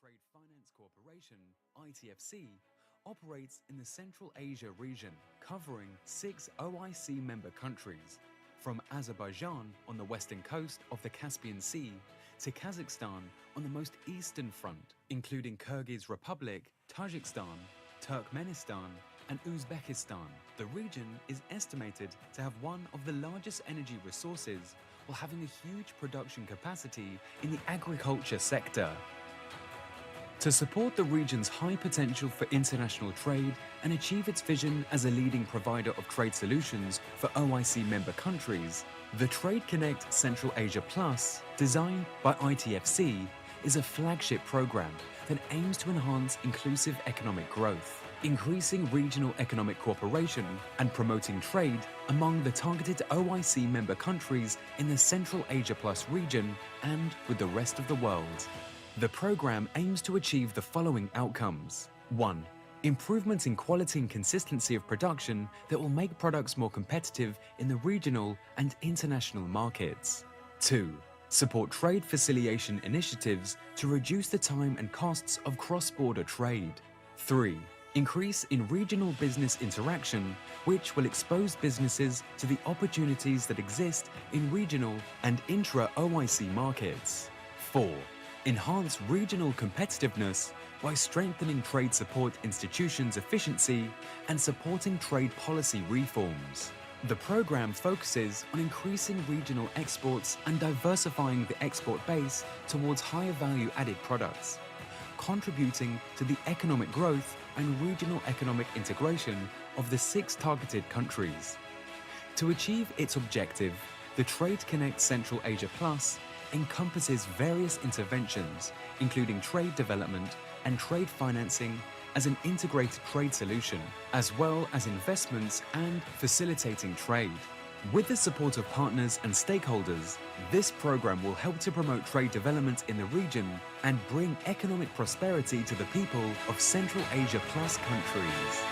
Trade Finance Corporation, ITFC, operates in the Central Asia region, covering 6 OIC member countries, from Azerbaijan on the western coast of the Caspian Sea to Kazakhstan on the most eastern front, including Kyrgyz Republic, Tajikistan, Turkmenistan, and Uzbekistan. The region is estimated to have one of the largest energy resources while having a huge production capacity in the agriculture sector. To support the region's high potential for international trade and achieve its vision as a leading provider of trade solutions for OIC member countries, the Trade Connect Central Asia Plus, designed by ITFC, is a flagship program that aims to enhance inclusive economic growth, increasing regional economic cooperation and promoting trade among the targeted OIC member countries in the Central Asia Plus region and with the rest of the world. The program aims to achieve the following outcomes. 1. Improvement in quality and consistency of production that will make products more competitive in the regional and international markets. 2. Support trade facilitation initiatives to reduce the time and costs of cross-border trade. 3. Increase in regional business interaction, which will expose businesses to the opportunities that exist in regional and intra-OIC markets. 4. Enhance regional competitiveness by strengthening trade support institutions' efficiency and supporting trade policy reforms. The program focuses on increasing regional exports and diversifying the export base towards higher value-added products, contributing to the economic growth and regional economic integration of the 6 targeted countries. To achieve its objective, the Trade Connect Central Asia Plus encompasses various interventions, including trade development and trade financing as an integrated trade solution, as well as investments and facilitating trade. With the support of partners and stakeholders, this program will help to promote trade development in the region and bring economic prosperity to the people of Central Asia Plus countries.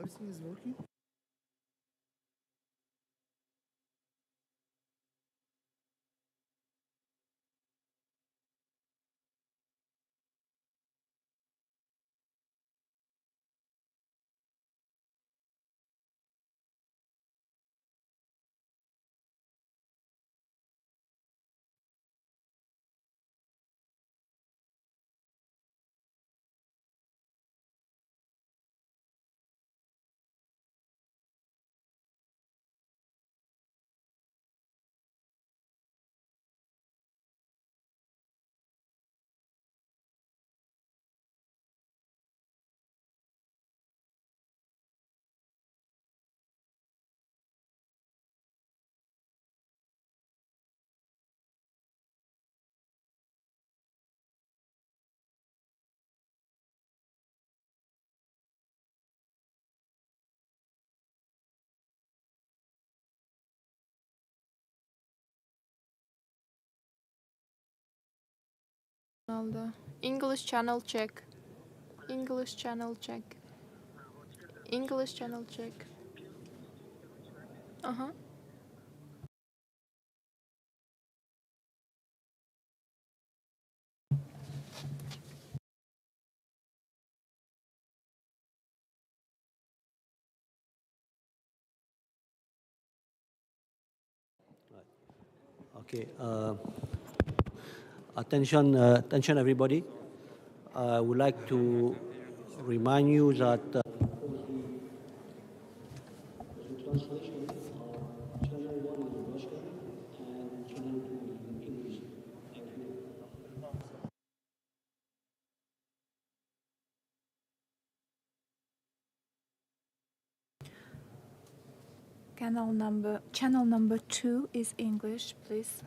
Everything is working? English channel check. English channel check. English channel check. Uh-huh. Okay. Attention, attention, everybody. I would like to remind you that channel number 2 is English, please.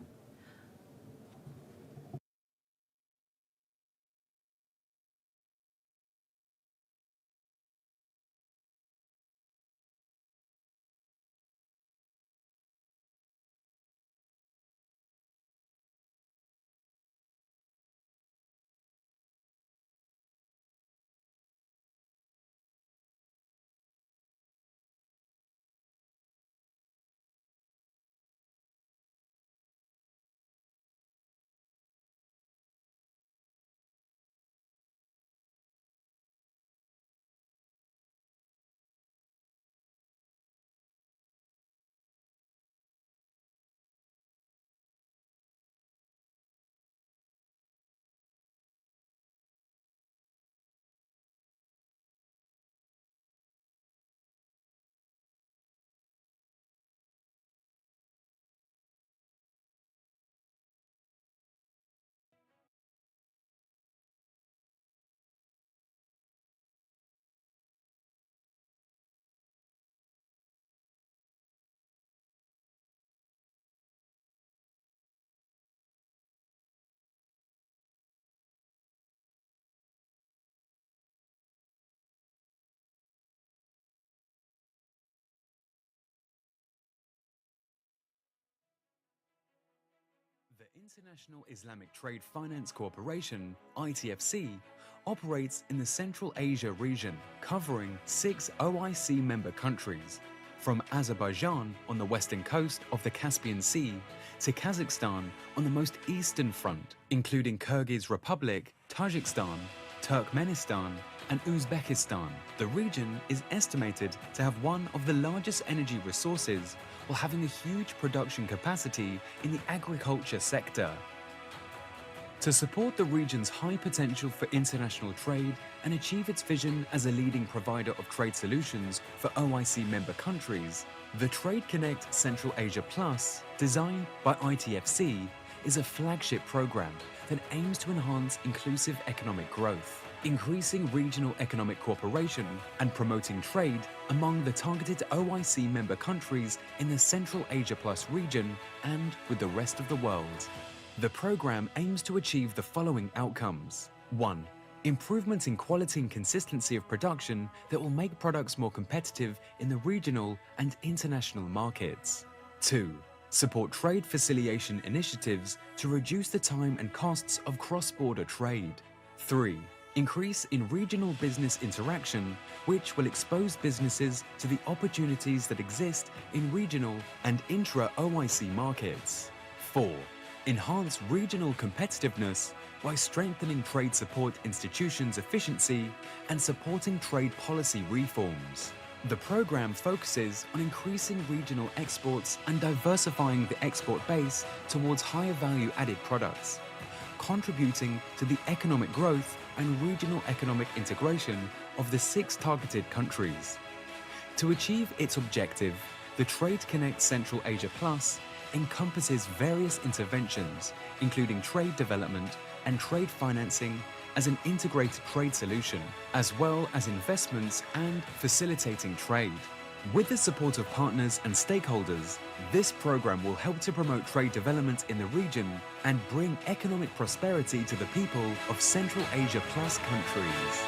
The International Islamic Trade Finance Corporation, ITFC, operates in the Central Asia region, covering 6 OIC member countries, from Azerbaijan on the western coast of the Caspian Sea to Kazakhstan on the most eastern front, including Kyrgyz Republic, Tajikistan, Turkmenistan, and Uzbekistan. The region is estimated to have one of the largest energy resources while having a huge production capacity in the agriculture sector. To support the region's high potential for international trade and achieve its vision as a leading provider of trade solutions for OIC member countries, the Trade Connect Central Asia Plus, designed by ITFC, is a flagship program that aims to enhance inclusive economic growth, increasing regional economic cooperation and promoting trade among the targeted OIC member countries in the Central Asia Plus region and with the rest of the world. The program aims to achieve the following outcomes. 1. Improvement in quality and consistency of production that will make products more competitive in the regional and international markets. 2. Support trade facilitation initiatives to reduce the time and costs of cross-border trade. 3. Increase in regional business interaction, which will expose businesses to the opportunities that exist in regional and intra-OIC markets. 4. Enhance regional competitiveness by strengthening trade support institutions' efficiency and supporting trade policy reforms. The program focuses on increasing regional exports and diversifying the export base towards higher value-added products, contributing to the economic growth and regional economic integration of the 6 targeted countries. To achieve its objective, the Trade Connect Central Asia Plus encompasses various interventions, including trade development and trade financing as an integrated trade solution, as well as investments and facilitating trade. With the support of partners and stakeholders, this program will help to promote trade development in the region and bring economic prosperity to the people of Central Asia Plus countries.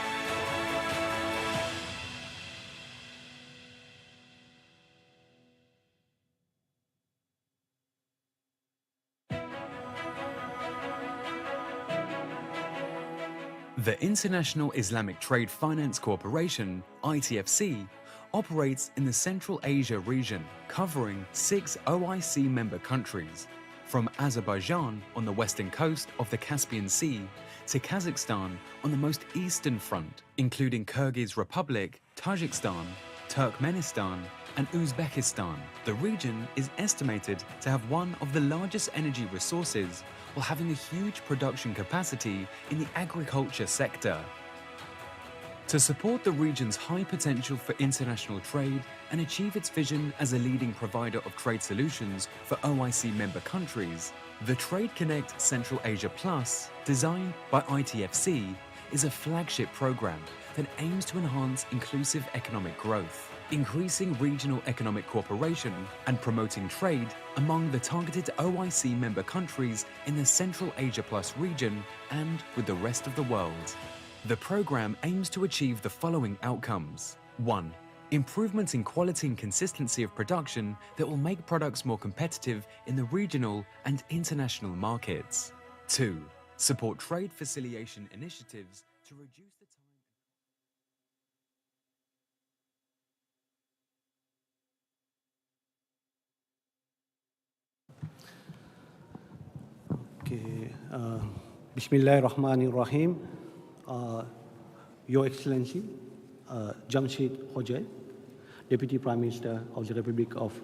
The International Islamic Trade Finance Corporation, ITFC, operates in the Central Asia region, covering 6 OIC member countries, from Azerbaijan on the western coast of the Caspian Sea to Kazakhstan on the most eastern front, including Kyrgyz Republic, Tajikistan, Turkmenistan, and Uzbekistan. The region is estimated to have one of the largest energy resources while having a huge production capacity in the agriculture sector. To support the region's high potential for international trade and achieve its vision as a leading provider of trade solutions for OIC member countries, the Trade Connect Central Asia Plus, designed by ITFC, is a flagship program that aims to enhance inclusive economic growth, increasing regional economic cooperation and promoting trade among the targeted OIC member countries in the Central Asia Plus region and with the rest of the world. The program aims to achieve the following outcomes. 1. Improvements in quality and consistency of production that will make products more competitive in the regional and international markets. 2. Support trade facilitation initiatives to reduce the time. Okay. Bismillahirrahmanirrahim. Your Excellency, Jamshid Hojayev, Deputy Prime Minister of the Republic of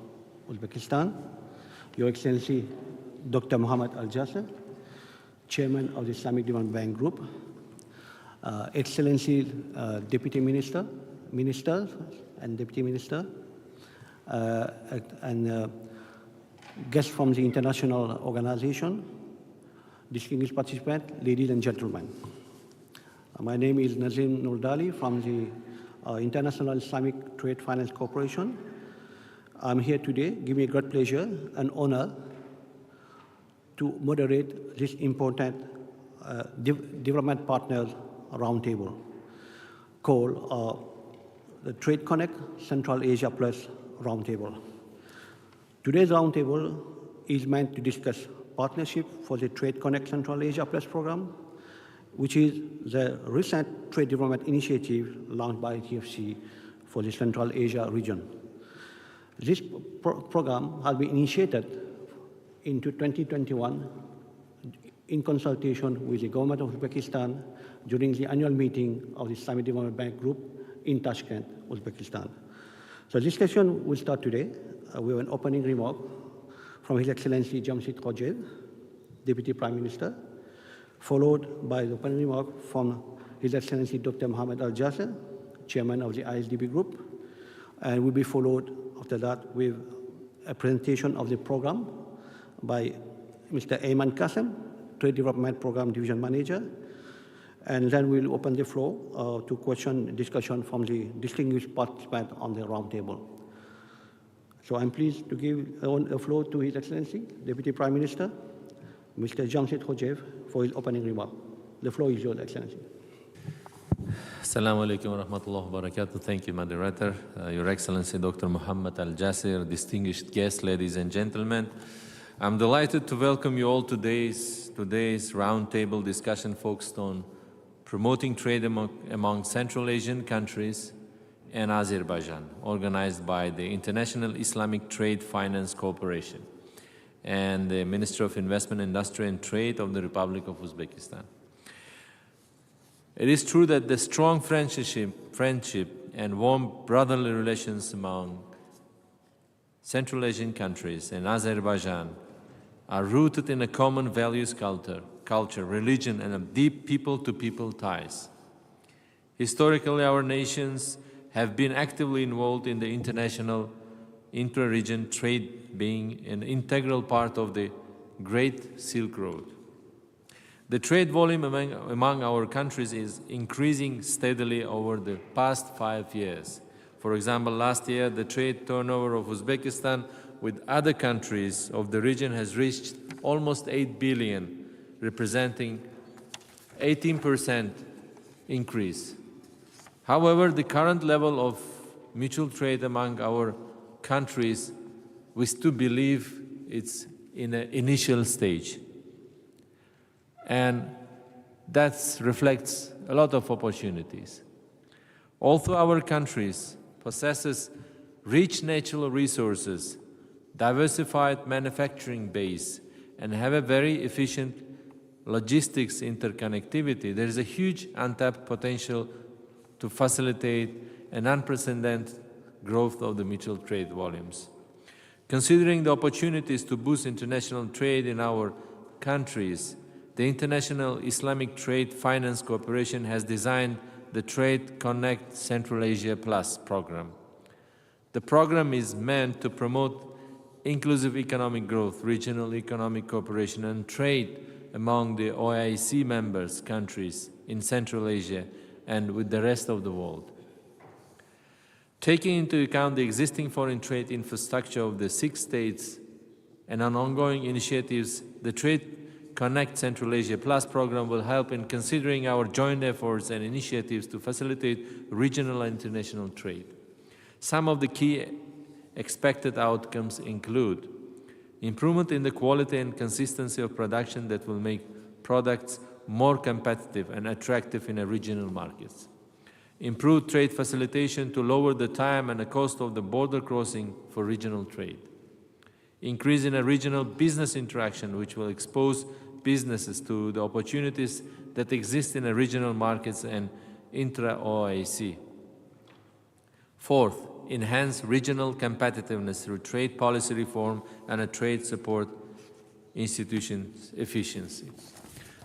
Uzbekistan, Your Excellency, Dr. Muhammad Al-Jasir, Chairman of the Islamic Development Bank Group, Excellency Deputy Minister, Ministers and Deputy Minister, and guests from the international organization, distinguished participants, ladies and gentlemen. My name is Nazim Nurdali from the International Islamic Trade Finance Corporation. I'm here today, give me great pleasure and honor to moderate this important development partners roundtable called the Trade Connect Central Asia Plus Roundtable. Today's roundtable is meant to discuss partnership for the Trade Connect Central Asia Plus program, which is the recent trade development initiative launched by TFC for the Central Asia region. This program has been initiated into 2021 in consultation with the government of Uzbekistan during the annual meeting of the Islamic Development Bank Group in Tashkent, Uzbekistan. So this session will start today with an opening remark from His Excellency Jamshid Hojayev, Deputy Prime Minister, followed by the opening remark from His Excellency Dr. Muhammad Al-Jasir, Chairman of the ISDB Group, and will be followed after that with a presentation of the program by Mr. Ayman Qasem, Trade Development Program Division Manager, and then we'll open the floor to question and discussion from the distinguished participants on the roundtable. So I'm pleased to give the floor to His Excellency, Deputy Prime Minister, Mr. Jamshid Hojayev, for his opening remark. The floor is yours, Excellency. Assalamu alaikum wa rahmatullahi wa barakatuh. Thank you, moderator. Your Excellency, Dr. Muhammad Al-Jasir, distinguished guests, ladies and gentlemen. I'm delighted to welcome you all to today's roundtable discussion focused on promoting trade among Central Asian countries and Azerbaijan, organized by the International Islamic Trade Finance Corporation and the Ministry of Investment, Industry and Trade of the Republic of Uzbekistan. It is true that the strong friendship and warm brotherly relations among Central Asian countries and Azerbaijan are rooted in a common values culture, religion, and a deep people-to-people ties. Historically, our nations have been actively involved in the international intra-region trade, being an integral part of the Great Silk Road. The trade volume among our countries is increasing steadily over the past 5 years. For example, last year, the trade turnover of Uzbekistan with other countries of the region has reached almost 8 billion, representing 18% increase. However, the current level of mutual trade among our countries, we still believe it's in an initial stage. And that reflects a lot of opportunities. Although our countries possesses rich natural resources, diversified manufacturing base, and have a very efficient logistics interconnectivity, there is a huge untapped potential to facilitate an unprecedented growth of the mutual trade volumes. Considering the opportunities to boost international trade in our countries, the International Islamic Trade Finance Corporation has designed the Trade Connect Central Asia Plus program. The program is meant to promote inclusive economic growth, regional economic cooperation, and trade among the OIC members countries in Central Asia and with the rest of the world. Taking into account the existing foreign trade infrastructure of the 6 states and on ongoing initiatives, the Trade Connect Central Asia Plus program will help in considering our joint efforts and initiatives to facilitate regional and international trade. Some of the key expected outcomes include improvement in the quality and consistency of production that will make products more competitive and attractive in regional markets. Improved trade facilitation to lower the time and the cost of the border crossing for regional trade. Increase in a regional business interaction, which will expose businesses to the opportunities that exist in regional markets and intra-OIC. Fourth, enhance regional competitiveness through trade policy reform and a trade support institutions efficiency.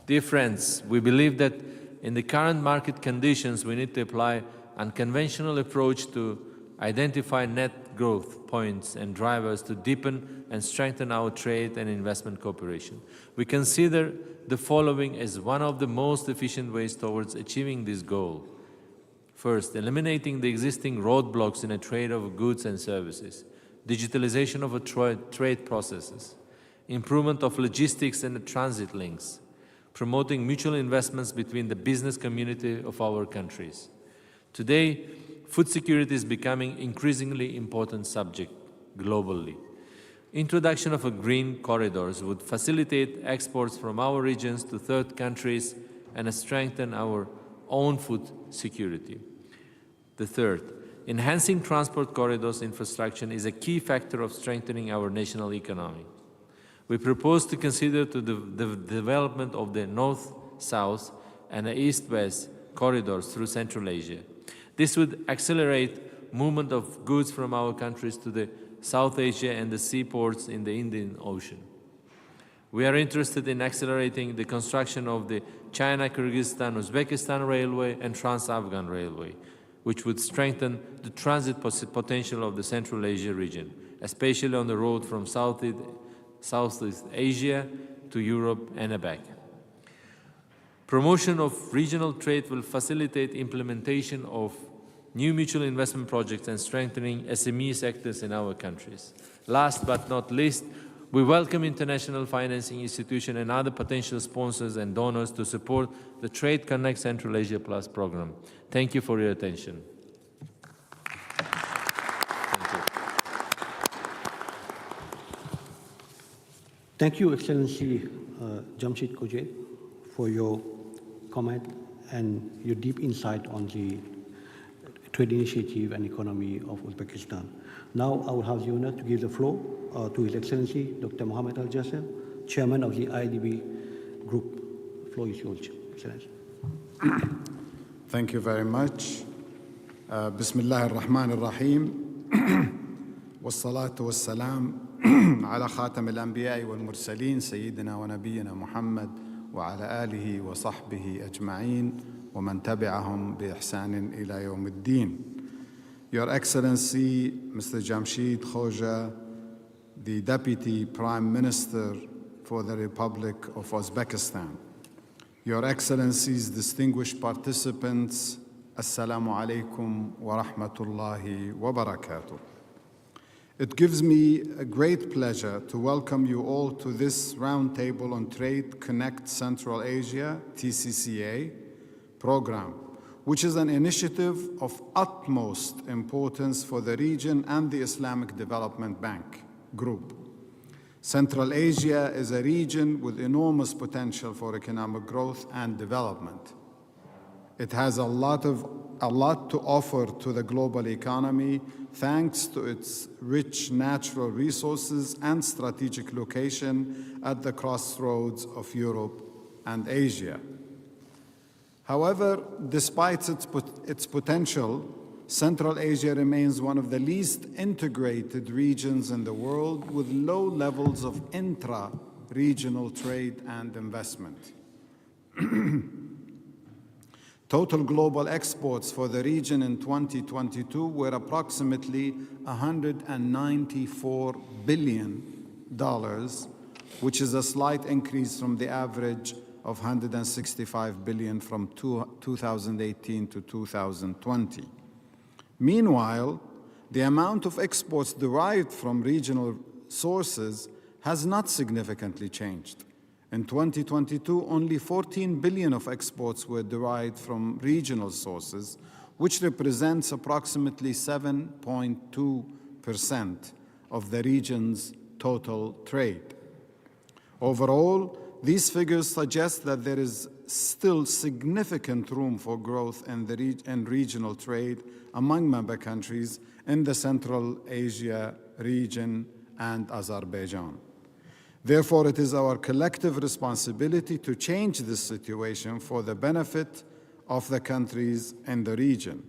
Dear friends, we believe that in the current market conditions, we need to apply unconventional approach to identify net growth points and drivers to deepen and strengthen our trade and investment cooperation. We consider the following as one of the most efficient ways towards achieving this goal. First, eliminating the existing roadblocks in a trade of goods and services, digitalization of trade processes, improvement of logistics and transit links, promoting mutual investments between the business community of our countries. Today, food security is becoming increasingly important subject globally. Introduction of green corridors would facilitate exports from our regions to third countries and strengthen our own food security. The third, enhancing transport corridors infrastructure is a key factor of strengthening our national economy. We propose to consider the development of the north-south and the east-west corridors through Central Asia. This would accelerate movement of goods from our countries to the South Asia and the seaports in the Indian Ocean. We are interested in accelerating the construction of the China-Kyrgyzstan-Uzbekistan Railway and Trans-Afghan Railway, which would strengthen the transit potential of the Central Asia region, especially on the road from Southeast Asia to Europe and back. Promotion of regional trade will facilitate implementation of new mutual investment projects and strengthening SME sectors in our countries. Last but not least, we welcome international financing institutions and other potential sponsors and donors to support the Trade Connect Central Asia Plus program. Thank you for your attention. Thank you, Excellency Jamshid Koje, for your comment and your deep insight on the trade initiative and economy of Uzbekistan. Now I will have the honor to give the floor to His Excellency Dr. Mohammed Al-Jasir, Chairman of the IDB Group. The floor is yours, Excellency. Thank you very much. Bismillah ar-Rahman ar-Rahim. Wassalatu wassalam ala khatam al-anbiya'i wal-mursalin Sayyidina wa Nabiyyina Muhammad wa ala alihi wa sahbihi ajma'in wa man tabi'ahum bi ihsanin ila yawm ad-din. Your Excellency, Mr. Jamshid Khoja, the Deputy Prime Minister for the Republic of Uzbekistan. Your Excellencies, distinguished participants, Assalamu alaikum wa rahmatullahi wa barakatuh. It gives me a great pleasure to welcome you all to this Roundtable on Trade Connect Central Asia, TCCA, program, which is an initiative of utmost importance for the region and the Islamic Development Bank Group. Central Asia is a region with enormous potential for economic growth and development. It has a lot to offer to the global economy thanks to its rich natural resources and strategic location at the crossroads of Europe and Asia. However, despite its potential, Central Asia remains one of the least integrated regions in the world with low levels of intra regional trade and investment. Total global exports for the region in 2022 were approximately $194 billion, which is a slight increase from the average of $165 billion from 2018 to 2020. Meanwhile, the amount of exports derived from regional sources has not significantly changed. In 2022, only 14 billion of exports were derived from regional sources, which represents approximately 7.2% of the region's total trade. Overall, these figures suggest that there is still significant room for growth in regional trade among member countries in the Central Asia region and Azerbaijan. Therefore, it is our collective responsibility to change this situation for the benefit of the countries in the region.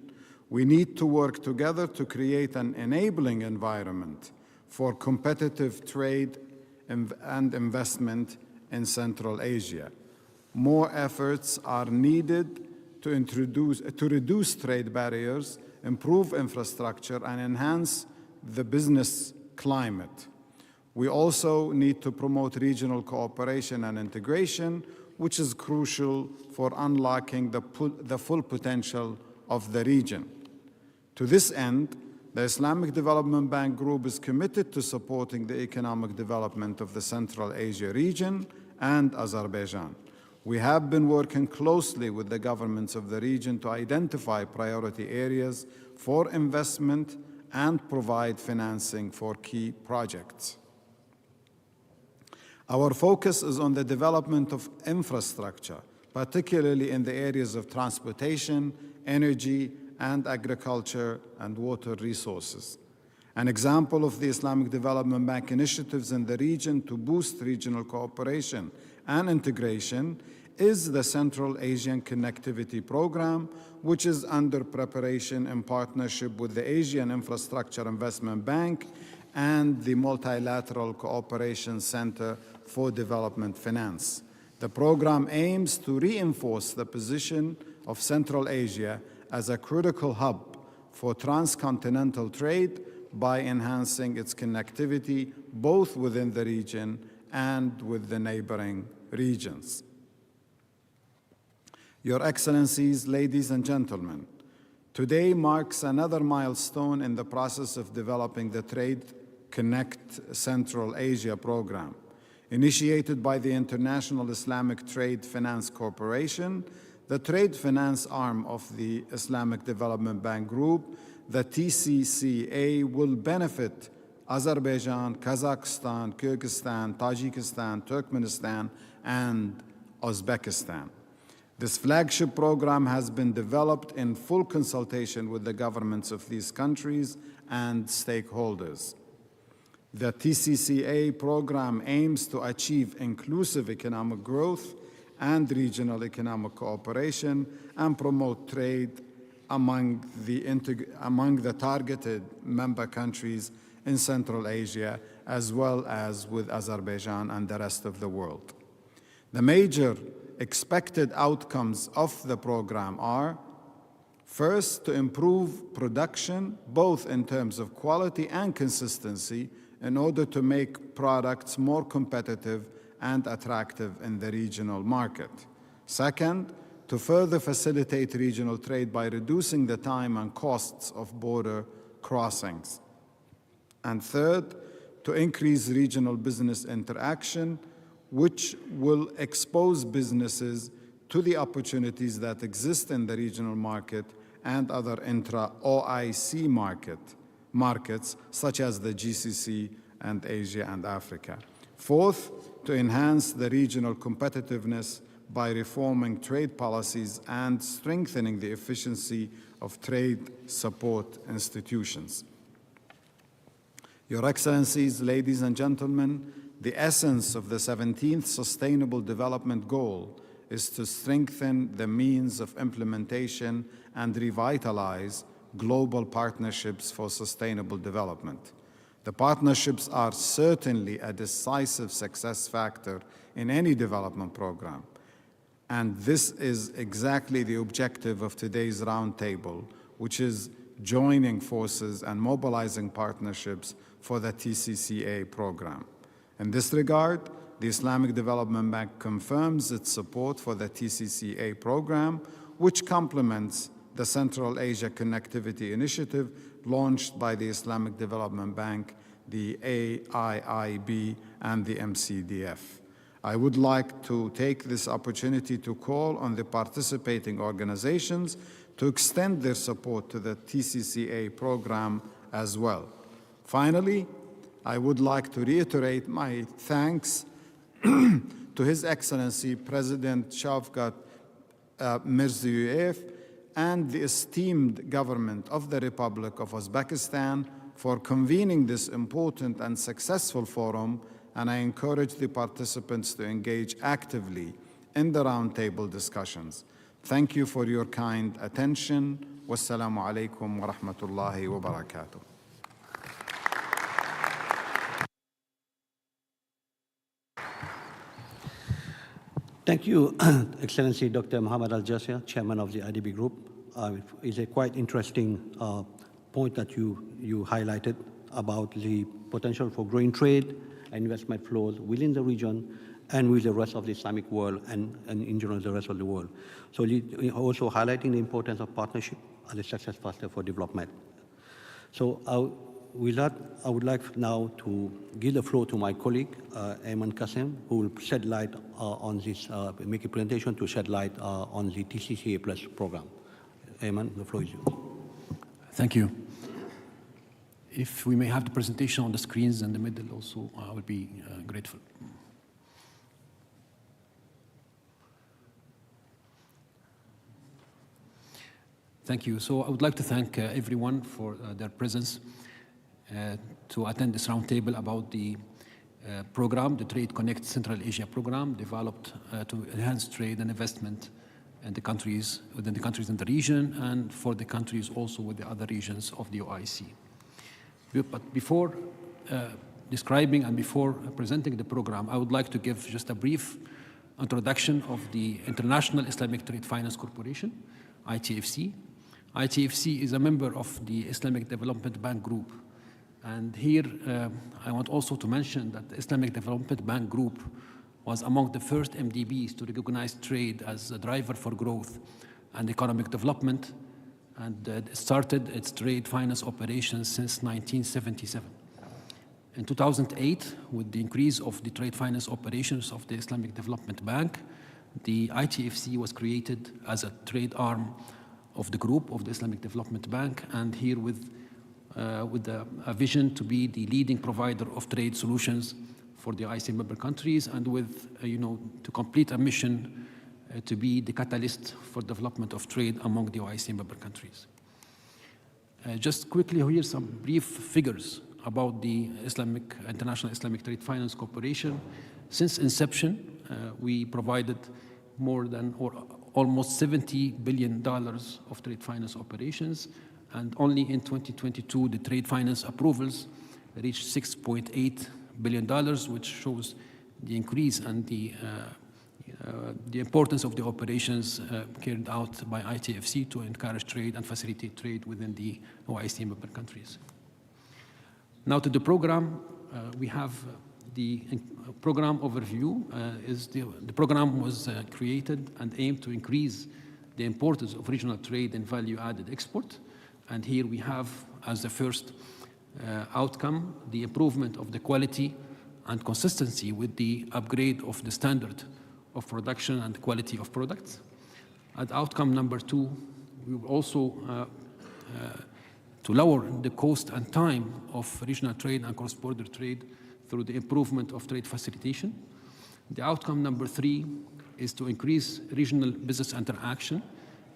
We need to work together to create an enabling environment for competitive trade and investment in Central Asia. More efforts are needed to reduce trade barriers, improve infrastructure, and enhance the business climate. We also need to promote regional cooperation and integration, which is crucial for unlocking the full potential of the region. To this end, the Islamic Development Bank Group is committed to supporting the economic development of the Central Asia region and Azerbaijan. We have been working closely with the governments of the region to identify priority areas for investment and provide financing for key projects. Our focus is on the development of infrastructure, particularly in the areas of transportation, energy, and agriculture and water resources. An example of the Islamic Development Bank initiatives in the region to boost regional cooperation and integration is the Central Asian Connectivity Program, which is under preparation in partnership with the Asian Infrastructure Investment Bank and the Multilateral Cooperation Center for Development Finance. The program aims to reinforce the position of Central Asia as a critical hub for transcontinental trade by enhancing its connectivity both within the region and with the neighboring regions. Your Excellencies, ladies and gentlemen, today marks another milestone in the process of developing the Trade Connect Central Asia program. Initiated by the International Islamic Trade Finance Corporation, the trade finance arm of the Islamic Development Bank Group, the TCCA, will benefit Azerbaijan, Kazakhstan, Kyrgyzstan, Tajikistan, Turkmenistan, and Uzbekistan. This flagship program has been developed in full consultation with the governments of these countries and stakeholders. The TCCA program aims to achieve inclusive economic growth and regional economic cooperation and promote trade among the targeted member countries in Central Asia, as well as with Azerbaijan and the rest of the world. The major expected outcomes of the program are: first, to improve production, both in terms of quality and consistency, in order to make products more competitive and attractive in the regional market. Second, to further facilitate regional trade by reducing the time and costs of border crossings. And third, to increase regional business interaction, which will expose businesses to the opportunities that exist in the regional market and other intra-OIC markets, such as the GCC and Asia and Africa. Fourth, to enhance the regional competitiveness by reforming trade policies and strengthening the efficiency of trade support institutions. Your Excellencies, ladies and gentlemen, the essence of the 17th Sustainable Development Goal is to strengthen the means of implementation and revitalize global partnerships for sustainable development. The partnerships are certainly a decisive success factor in any development program. And this is exactly the objective of today's roundtable, which is joining forces and mobilizing partnerships for the TCCA program. In this regard, the Islamic Development Bank confirms its support for the TCCA program, which complements the Central Asia Connectivity Initiative launched by the Islamic Development Bank, the AIIB, and the MCDF. I would like to take this opportunity to call on the participating organizations to extend their support to the TCCA program as well. Finally, I would like to reiterate my thanks to His Excellency President Shavkat Mirziyoyev and the esteemed government of the Republic of Uzbekistan for convening this important and successful forum, and I encourage the participants to engage actively in the roundtable discussions. Thank you for your kind attention. Wassalamu alaikum wa rahmatullahi wa barakatuh. Thank you, Excellency Dr. Muhammad Al-Jasir, Chairman of the IDB Group. It's a quite interesting point that you highlighted about the potential for growing trade and investment flows within the region and with the rest of the Islamic world and in general the rest of the world. So also highlighting the importance of partnership as a success factor for development. So with that, I would like now to give the floor to my colleague, Ayman Qasim, who will shed light on this, make a presentation to shed light on the TCCA Plus program. Ayman, the floor is yours. Thank you. If we may have the presentation on the screens in the middle also, I would be grateful. Thank you. So I would like to thank everyone for their presence to attend this roundtable about the program, the Trade Connect Central Asia program, developed to enhance trade and investment in the countries, within the countries in the region, and for the countries also with the other regions of the OIC. But before describing and before presenting the program, I would like to give just a brief introduction of the International Islamic Trade Finance Corporation, ITFC. ITFC is a member of the Islamic Development Bank Group. And here, I want also to mention that the Islamic Development Bank Group was among the first MDBs to recognize trade as a driver for growth and economic development, and started its trade finance operations since 1977. In 2008, with the increase of the trade finance operations of the Islamic Development Bank, the ITFC was created as a trade arm of the group of the Islamic Development Bank, and here with a vision to be the leading provider of trade solutions for the OIC member countries, and with, to complete a mission to be the catalyst for development of trade among the OIC member countries. Just quickly, here's some brief figures about the International Islamic Trade Finance Corporation. Since inception, we provided more than or almost $70 billion of trade finance operations, and only in 2022, the trade finance approvals reached $6.8 billion, which shows the increase and the importance of the operations carried out by ITFC to encourage trade and facilitate trade within the OIC member countries. Now to the program, we have the program overview. The program was created and aimed to increase the importance of regional trade and value-added export. And here we have, as the first outcome, the improvement of the quality and consistency with the upgrade of the standard of production and quality of products. At outcome number 2, we will also to lower the cost and time of regional trade and cross-border trade through the improvement of trade facilitation. The outcome number 3 is to increase regional business interaction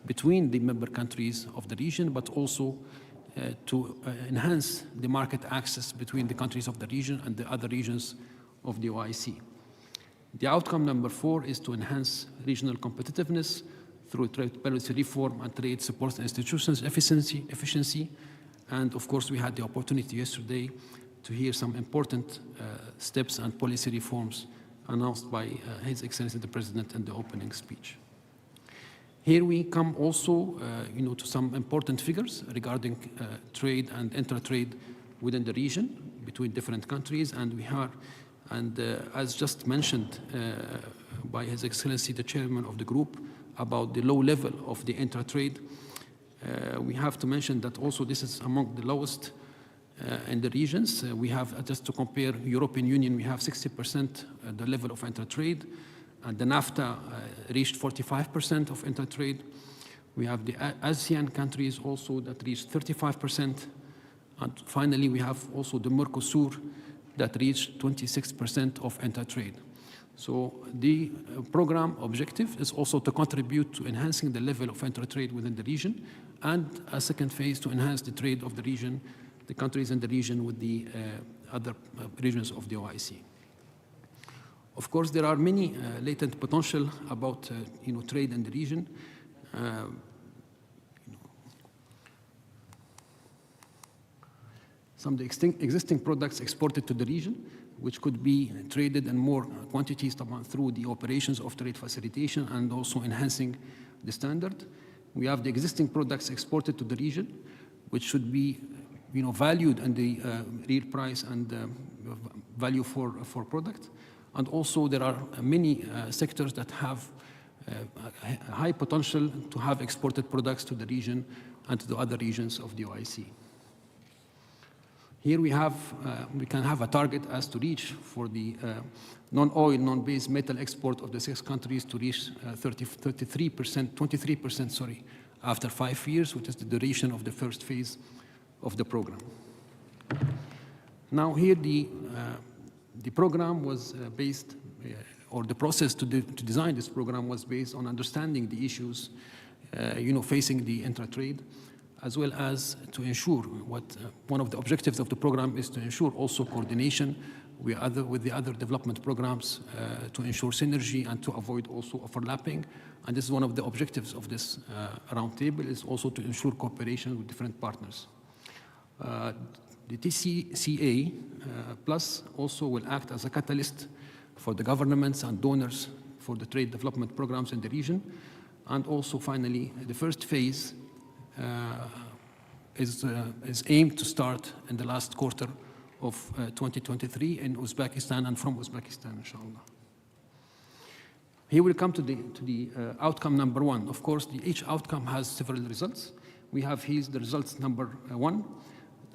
between the member countries of the region, but also to enhance the market access between the countries of the region and the other regions of the OIC. The outcome number 4 is to enhance regional competitiveness through trade policy reform and trade support institutions efficiency. And of course, we had the opportunity yesterday to hear some important steps and policy reforms announced by His Excellency the President in the opening speech. Here we come also to some important figures regarding trade and inter-trade within the region between different countries, and as just mentioned by His Excellency the Chairman of the group about the low level of the inter-trade, we have to mention that also this is among the lowest in the regions. We have, just to compare, European Union, we have 60% the level of inter-trade, and the NAFTA reached 45% of inter-trade. We have the ASEAN countries also that reached 35%. And finally, we have also the Mercosur that reached 26% of inter-trade. So the program objective is also to contribute to enhancing the level of inter-trade within the region, and a second phase to enhance the trade of the region, the countries in the region with the other regions of the OIC. Of course, there are many latent potential about trade in the region. Some of the existing products exported to the region, which could be traded in more quantities through the operations of trade facilitation and also enhancing the standard. We have the existing products exported to the region, which should be valued in the real price and value for product. And also there are many sectors that have high potential to have exported products to the region and to the other regions of the OIC. Here we can have a target as to reach for the non-oil, non-base metal export of the 6 countries to reach 23%, after 5 years, which is the duration of the first phase of the program. Now here the program was based, or the process to design this program was based on understanding the issues facing the intra-trade, as well as to ensure one of the objectives of the program is to ensure also coordination with the other development programs to ensure synergy and to avoid also overlapping. And this is one of the objectives of this roundtable, is also to ensure cooperation with different partners. The TCCA Plus also will act as a catalyst for the governments and donors for the trade development programs in the region. And also finally, the first phase is aimed to start in the last quarter of 2023 in Uzbekistan and from Uzbekistan, inshallah. Here we come to the outcome number 1. Of course, each outcome has several results. We have here the results number 1.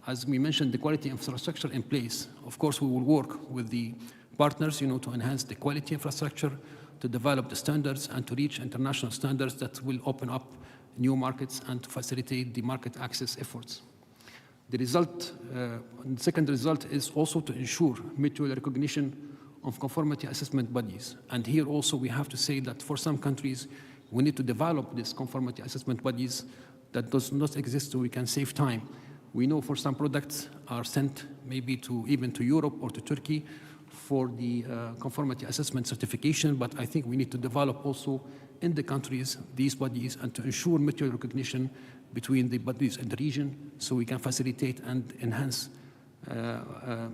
As we mentioned, the quality infrastructure in place. Of course, we will work with the partners, to enhance the quality infrastructure, to develop the standards, and to reach international standards that will open up new markets and to facilitate the market access efforts. The second result is also to ensure mutual recognition of conformity assessment bodies. And here also we have to say that for some countries, we need to develop these conformity assessment bodies that does not exist, so we can save time. We know for some products are sent maybe even to Europe or to Turkey for the conformity assessment certification, but I think we need to develop also in the countries these bodies and to ensure mutual recognition between the bodies in the region, so we can facilitate and enhance the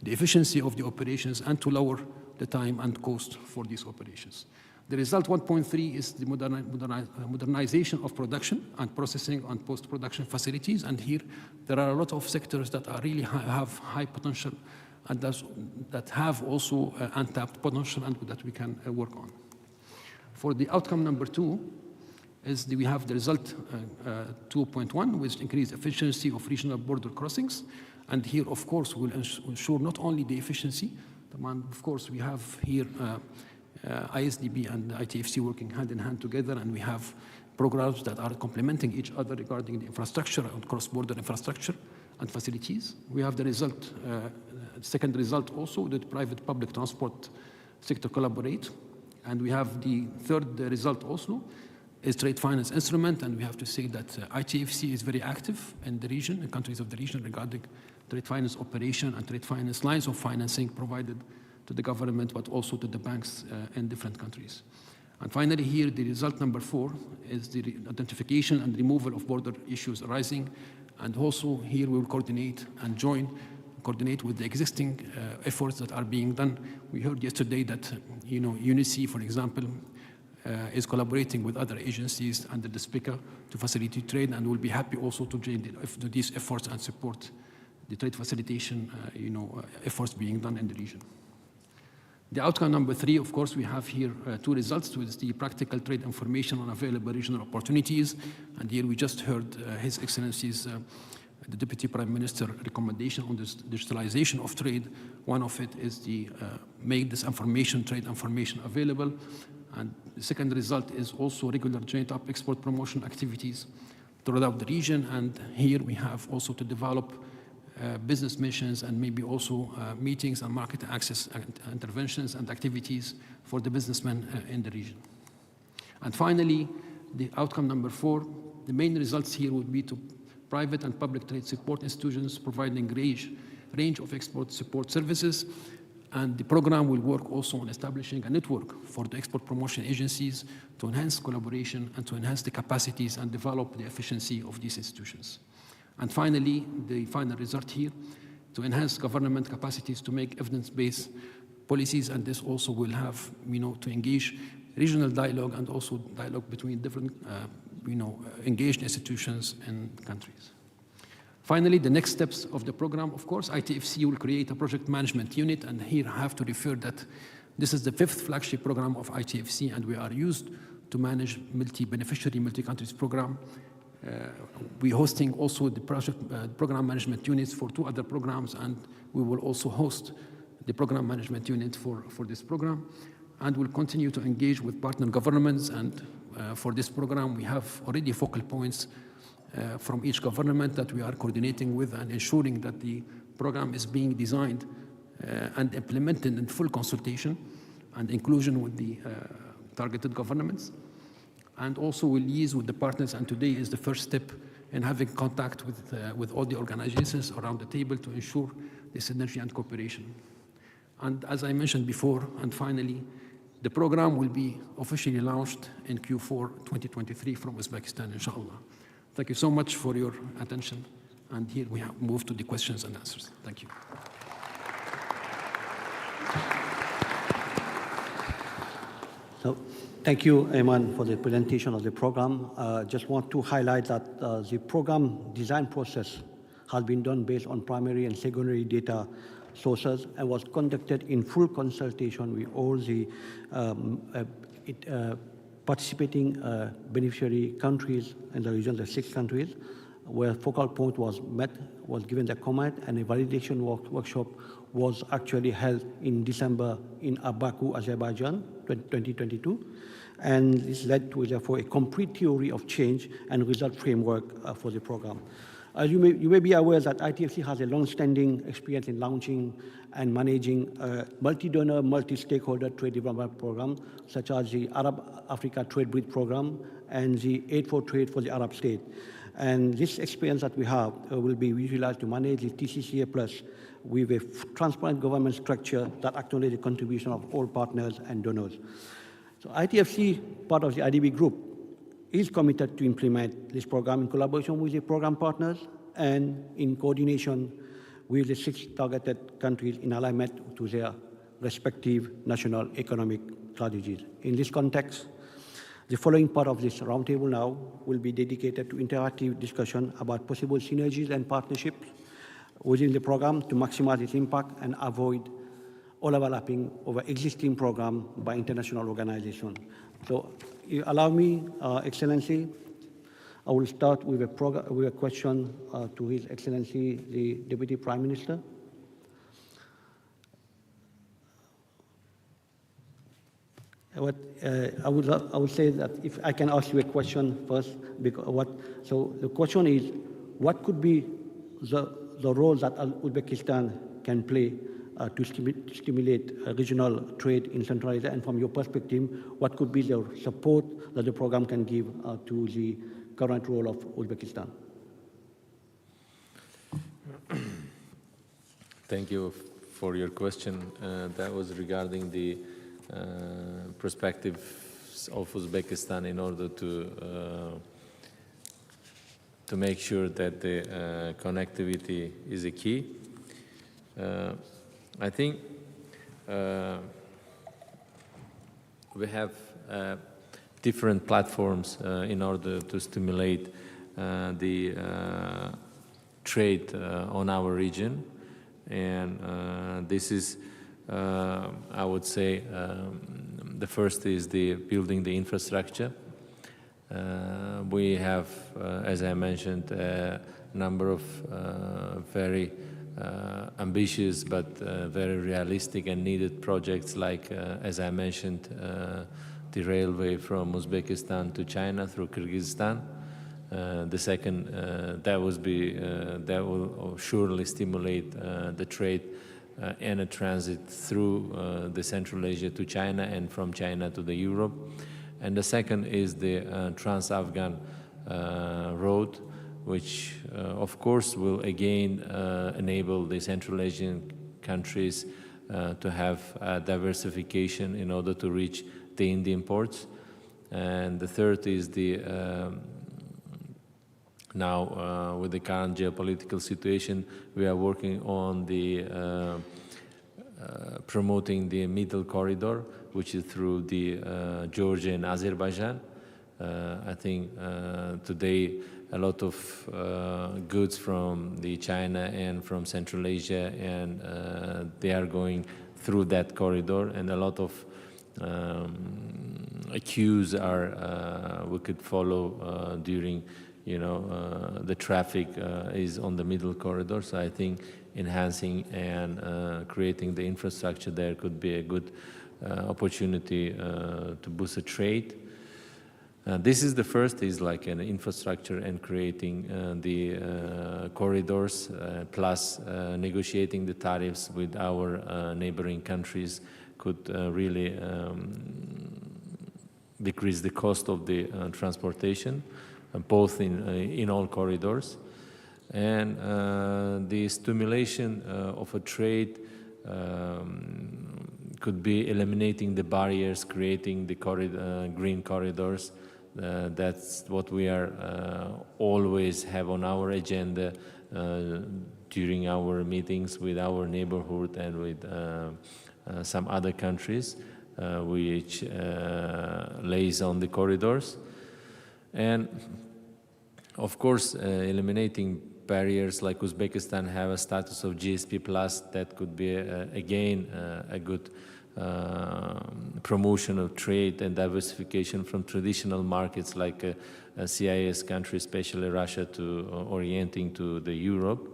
efficiency of the operations and to lower the time and cost for these operations. The result 1.3 is the modernization of production and processing and post-production facilities. And here there are a lot of sectors that are really have high potential and that have also untapped potential and that we can work on. For the outcome number 2, we have the result 2.1, which increased efficiency of regional border crossings. And here, of course, we'll ensure not only the efficiency, of course, we have here ISDB and ITFC working hand in hand together, and we have programs that are complementing each other regarding the infrastructure and cross-border infrastructure and facilities. We have the result, second result also, that private-public transport sector collaborate. And we have the third result also, is trade finance instrument, and we have to say that ITFC is very active in the region, in countries of the region, regarding trade finance operation and trade finance lines of financing provided to the government, but also to the banks in different countries. And finally here, the result number 4 is the identification and removal of border issues arising And also here we will coordinate and coordinate with the existing efforts that are being done. We heard yesterday that, UNICE, for example, is collaborating with other agencies under the SPICA to facilitate trade, and we'll be happy also to join these efforts and support the trade facilitation, efforts being done in the region. The outcome number 3, of course, we have here 2 results. With the practical trade information on available regional opportunities. And here we just heard His Excellency's, the Deputy Prime Minister recommendation on this digitalization of trade. One of it is the make this trade information available. And the second result is also regular joint export promotion activities throughout the region. And here we have also to develop business missions and maybe also meetings and market access interventions and activities for the businessmen in the region. And finally, the outcome number 4, the main results here would be to private and public trade support institutions providing range of export support services. And the program will work also on establishing a network for the export promotion agencies to enhance collaboration and to enhance the capacities and develop the efficiency of these institutions. And finally, the final result here, to enhance government capacities to make evidence-based policies, and this also will have, to engage regional dialogue and also dialogue between different, engaged institutions and countries. Finally, the next steps of the program, of course, ITFC will create a project management unit, and here I have to refer that this is the 5th flagship program of ITFC, and we are used to manage multi-beneficiary, multi-countries program. We're hosting also the program management units for 2 other programs, and we will also host the program management unit for this program. And we'll continue to engage with partner governments, and for this program we have already focal points from each government that we are coordinating with and ensuring that the program is being designed and implemented in full consultation and inclusion with the targeted governments. And also we'll liaise with the partners, and today is the first step in having contact with all the organizations around the table to ensure the synergy and cooperation. And as I mentioned before, and finally, the program will be officially launched in Q4 2023 from Uzbekistan, inshallah. Thank you so much for your attention, and here we have moved to the questions and answers. Thank you. So, thank you, Ayman, for the presentation of the program. Just want to highlight that the program design process has been done based on primary and secondary data sources and was conducted in full consultation with all the participating beneficiary countries in the region, the 6 countries, where focal point was given the comment, and a validation workshop was actually held in December in Baku, Azerbaijan, 2022. And this led to, therefore, a complete theory of change and result framework for the program. As you may be aware that ITFC has a long-standing experience in launching and managing multi-donor, multi-stakeholder trade development programs, such as the Arab-Africa Trade Bridge Program and the Aid for Trade for the Arab State. And this experience that we have will be utilized to manage the TCCA Plus with a transparent government structure that acknowledges the contribution of all partners and donors. So ITFC, part of the IDB group, is committed to implement this program in collaboration with the program partners and in coordination with the 6 targeted countries in alignment to their respective national economic strategies. In this context, the following part of this roundtable now will be dedicated to interactive discussion about possible synergies and partnerships within the program to maximize its impact and avoid overlapping over existing programs by international organizations. So, you allow me, Excellency, I will start with a question to His Excellency, the Deputy Prime Minister. I would say that if I can ask you a question first, so the question is, what could be the role that Uzbekistan can play to stimulate regional trade in Central Asia, and from your perspective, what could be the support that the program can give to the current role of Uzbekistan? Thank you for your question. That was regarding the perspectives of Uzbekistan in order to to make sure that the connectivity is a key. I think we have different platforms in order to stimulate the trade on our region, and this is, I would say, the first is the building the infrastructure. We have, as I mentioned, a number of very ambitious but very realistic and needed projects, like, as I mentioned, the railway from Uzbekistan to China through Kyrgyzstan. The second, that will surely stimulate the trade and a transit through the Central Asia to China and from China to the Europe. And the second is the Trans-Afghan road, which of course will again enable the Central Asian countries to have diversification in order to reach the Indian ports. And the third is the now with the current geopolitical situation, we are working on the promoting the middle corridor, which is through the Georgia and Azerbaijan. I think today a lot of goods from the China and from Central Asia, and they are going through that corridor, and a lot of queues are we could follow during, you know, the traffic is on the middle corridor. So I think enhancing and creating the infrastructure there could be a good opportunity to boost the trade. This is the first, is like an infrastructure and creating the corridors, plus negotiating the tariffs with our neighboring countries could really decrease the cost of the transportation, both in all corridors. And the stimulation of a trade could be eliminating the barriers, creating the green corridors. That's what we are always have on our agenda during our meetings with our neighborhood and with some other countries, which lays on the corridors. And of course, eliminating barriers, like Uzbekistan have a status of GSP plus, that could be again a good promotion of trade and diversification from traditional markets like CIS countries, especially Russia, to orienting to the Europe.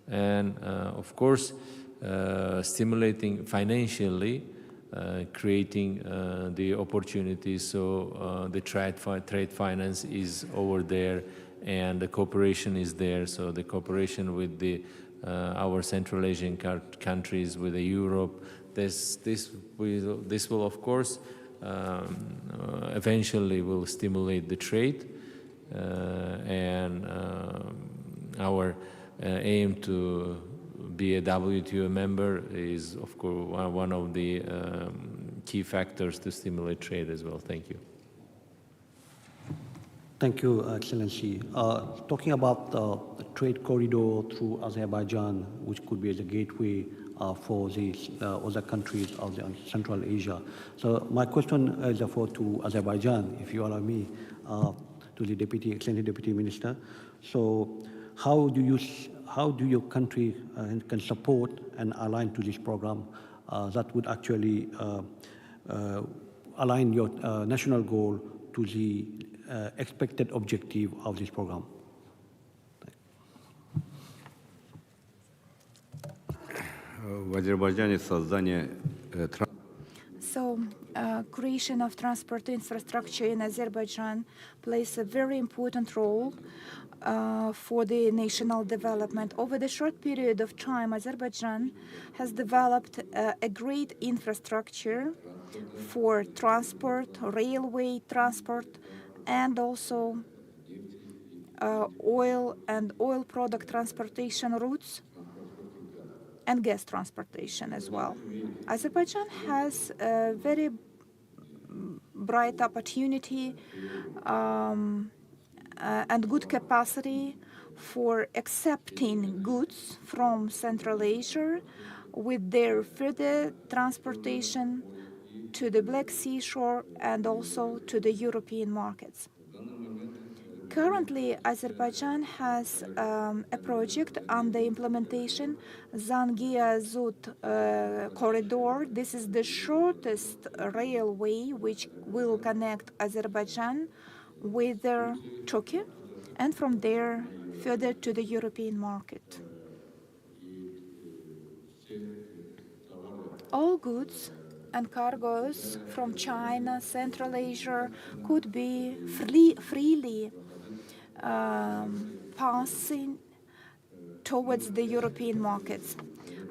And of course, stimulating financially, creating the opportunities, so the trade finance is over there and the cooperation is there. So the cooperation with the our Central Asian countries, with the Europe, this will of course eventually will stimulate the trade, and our aim to be a WTO member is of course one of the key factors to stimulate trade as well. Thank you. Thank you, Excellency. Talking about the trade corridor through Azerbaijan, which could be the gateway for these other countries of the Central Asia. So my question is therefore to Azerbaijan, if you allow me, to the Excellency Deputy Minister. So how do your country can support and align to this program that would actually align your national goal to the expected objective of this program? So, creation of transport infrastructure in Azerbaijan plays a very important role for the national development. Over the short period of time, Azerbaijan has developed a great infrastructure for transport, railway transport, and also oil and oil product transportation routes, and gas transportation as well. Azerbaijan has a very bright opportunity and good capacity for accepting goods from Central Asia with their further transportation to the Black Sea shore and also to the European markets. Currently, Azerbaijan has a project under implementation, Zangia-Zut corridor. This is the shortest railway which will connect Azerbaijan with Turkey, and from there further to the European market. All goods and cargoes from China, Central Asia could be freely passing towards the European markets.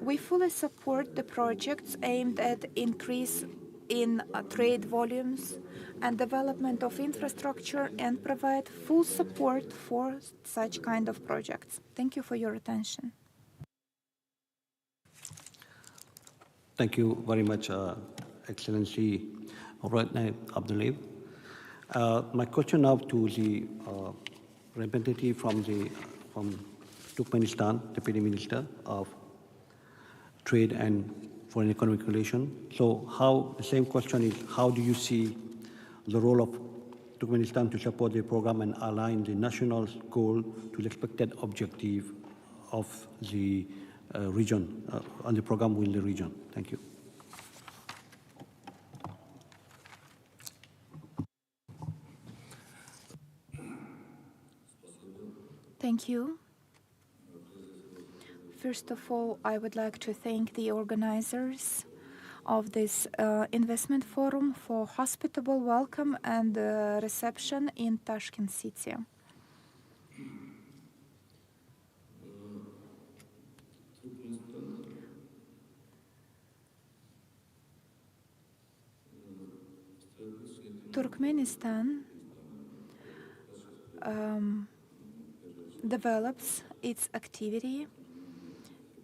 We fully support the projects aimed at increase in trade volumes and development of infrastructure and provide full support for such kind of projects. Thank you for your attention. Thank you very much, Excellency Ratna Abdullayev. My question now to the representative from Turkmenistan, Deputy Minister of Trade and Foreign Economic Relations. So the same question is, how do you see the role of Turkmenistan to support the program and align the national goal to the expected objective of the region, on the program within the region? Thank you. Thank you. First of all, I would like to thank the organizers of this investment forum for hospitable welcome and reception in Tashkent city. Turkmenistan develops its activity,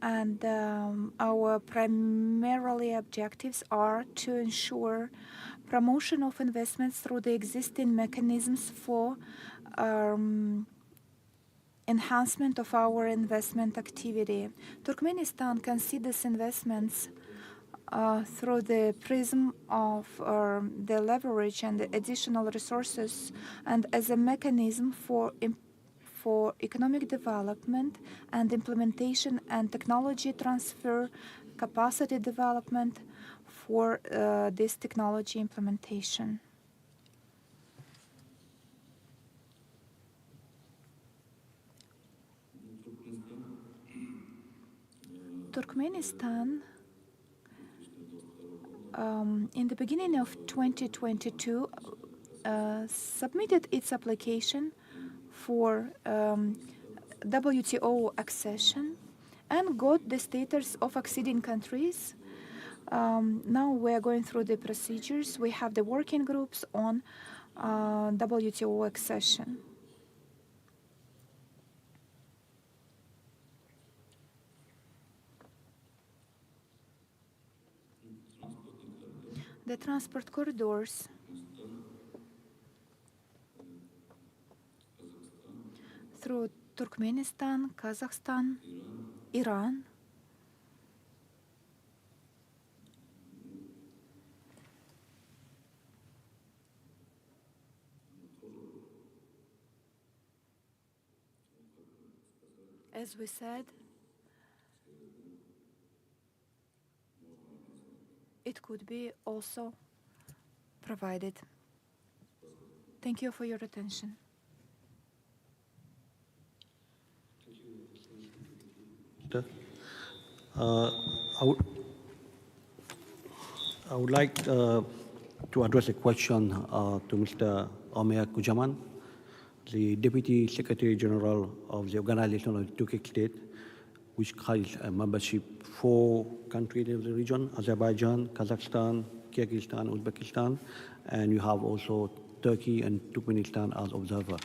and our primarily objectives are to ensure promotion of investments through the existing mechanisms for enhancement of our investment activity. Turkmenistan considers investments through the prism of the leverage and the additional resources, and as a mechanism for economic development and implementation and technology transfer, capacity development for this technology implementation. Turkmenistan, in the beginning of 2022, submitted its application for WTO accession and got the status of acceding countries. Now we are going through the procedures. We have the working groups on WTO accession. The transport corridors through Turkmenistan, Kazakhstan, Iran, as we said, it could be also provided. Thank you for your attention. I would like to address a question to Mr. Omer Kujaman, the Deputy Secretary General of the Organization of the Turkic State, which has a membership 4 countries in the region: Azerbaijan, Kazakhstan, Kyrgyzstan, Uzbekistan, and you have also Turkey and Turkmenistan as observer.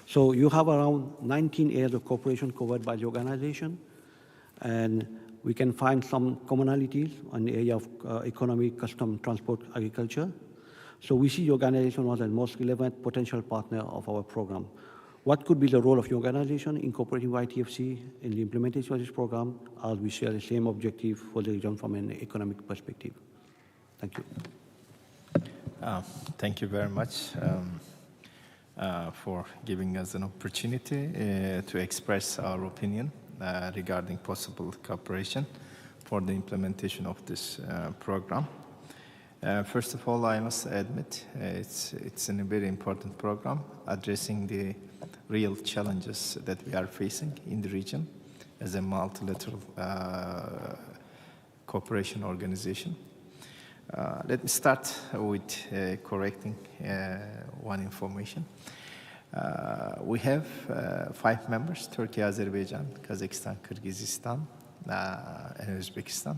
So you have around 19 areas of cooperation covered by the organization, and we can find some commonalities on the area of economy, custom, transport, agriculture. So we see the organization as the most relevant potential partner of our program. What could be the role of your organization incorporating ITFC in the implementation of this program, as we share the same objective for the region from an economic perspective? Thank you. Thank you very much for giving us an opportunity to express our opinion regarding possible cooperation for the implementation of this program. First of all, I must admit it's a very important program addressing the real challenges that we are facing in the region as a multilateral cooperation organization. Let me start with correcting one information. We have 5 members: Turkey, Azerbaijan, Kazakhstan, Kyrgyzstan, and Uzbekistan.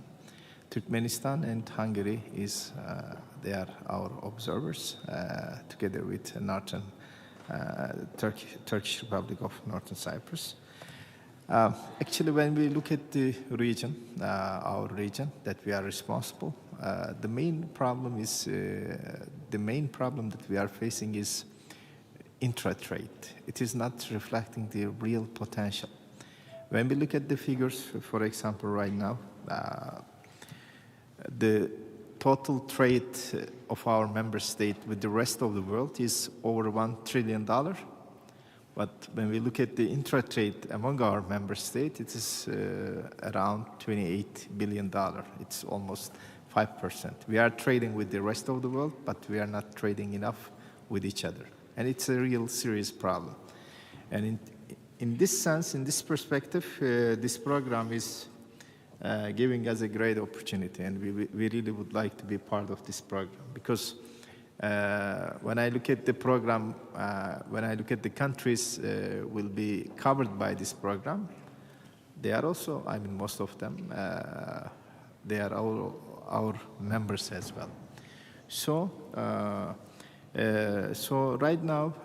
Turkmenistan and Hungary they are our observers, together with Northern Turkish Republic of Northern Cyprus. Actually, when we look at the region, our region that we are responsible, the main problem that we are facing is intra-trade. It is not reflecting the real potential. When we look at the figures, for example, right now, the total trade of our member state with the rest of the world is over $1 trillion. But when we look at the intra-trade among our member states, it is around $28 billion. It's almost 5%. We are trading with the rest of the world, but we are not trading enough with each other. And it's a real serious problem. And in this sense, in this perspective, this program is giving us a great opportunity, and we really would like to be part of this program, because when I look at the program, when I look at the countries will be covered by this program, they are also, I mean, most of them, they are our members as well. So, so right now,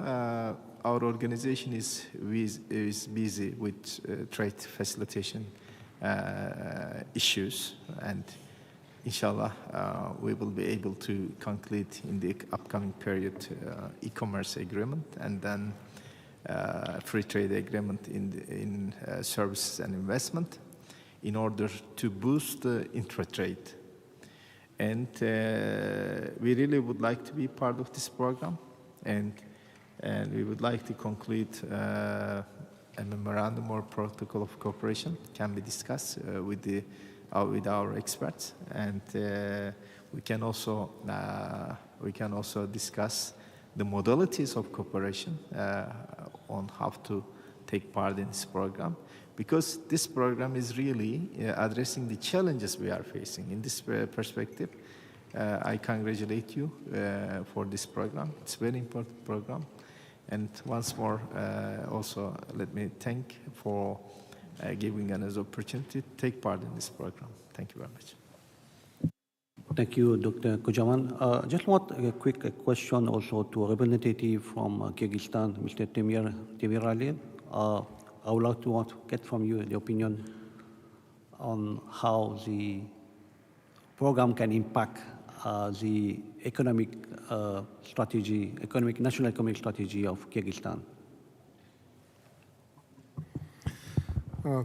our organization is busy with trade facilitation issues, and inshallah, we will be able to conclude in the upcoming period e-commerce agreement, and then free trade agreement in services and investment, in order to boost the intra-trade. And we really would like to be part of this program, and we would like to conclude a memorandum or protocol of cooperation can be discussed with our experts, and we can also discuss the modalities of cooperation on how to take part in this program, because this program is really addressing the challenges we are facing. In this perspective, I congratulate you for this program. It's a very important program. And once more, also let me thank for giving us an opportunity to take part in this program. Thank you very much. Thank you, Dr. Kujaman. Just want a quick question also to a representative from Kyrgyzstan, Mr. Temir Ali. I would like to get from you the opinion on how the program can impact the economic strategy, national economic strategy of Kyrgyzstan.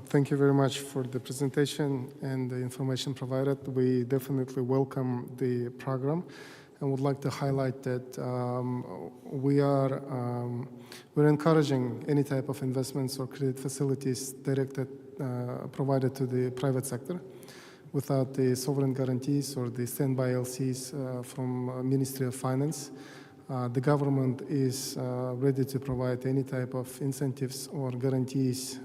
Thank you very much for the presentation and the information provided. We definitely welcome the program and would like to highlight that we're encouraging any type of investments or credit facilities provided to the private sector without the sovereign guarantees or the standby LCs from Ministry of Finance. The government is ready to provide any type of incentives or guarantees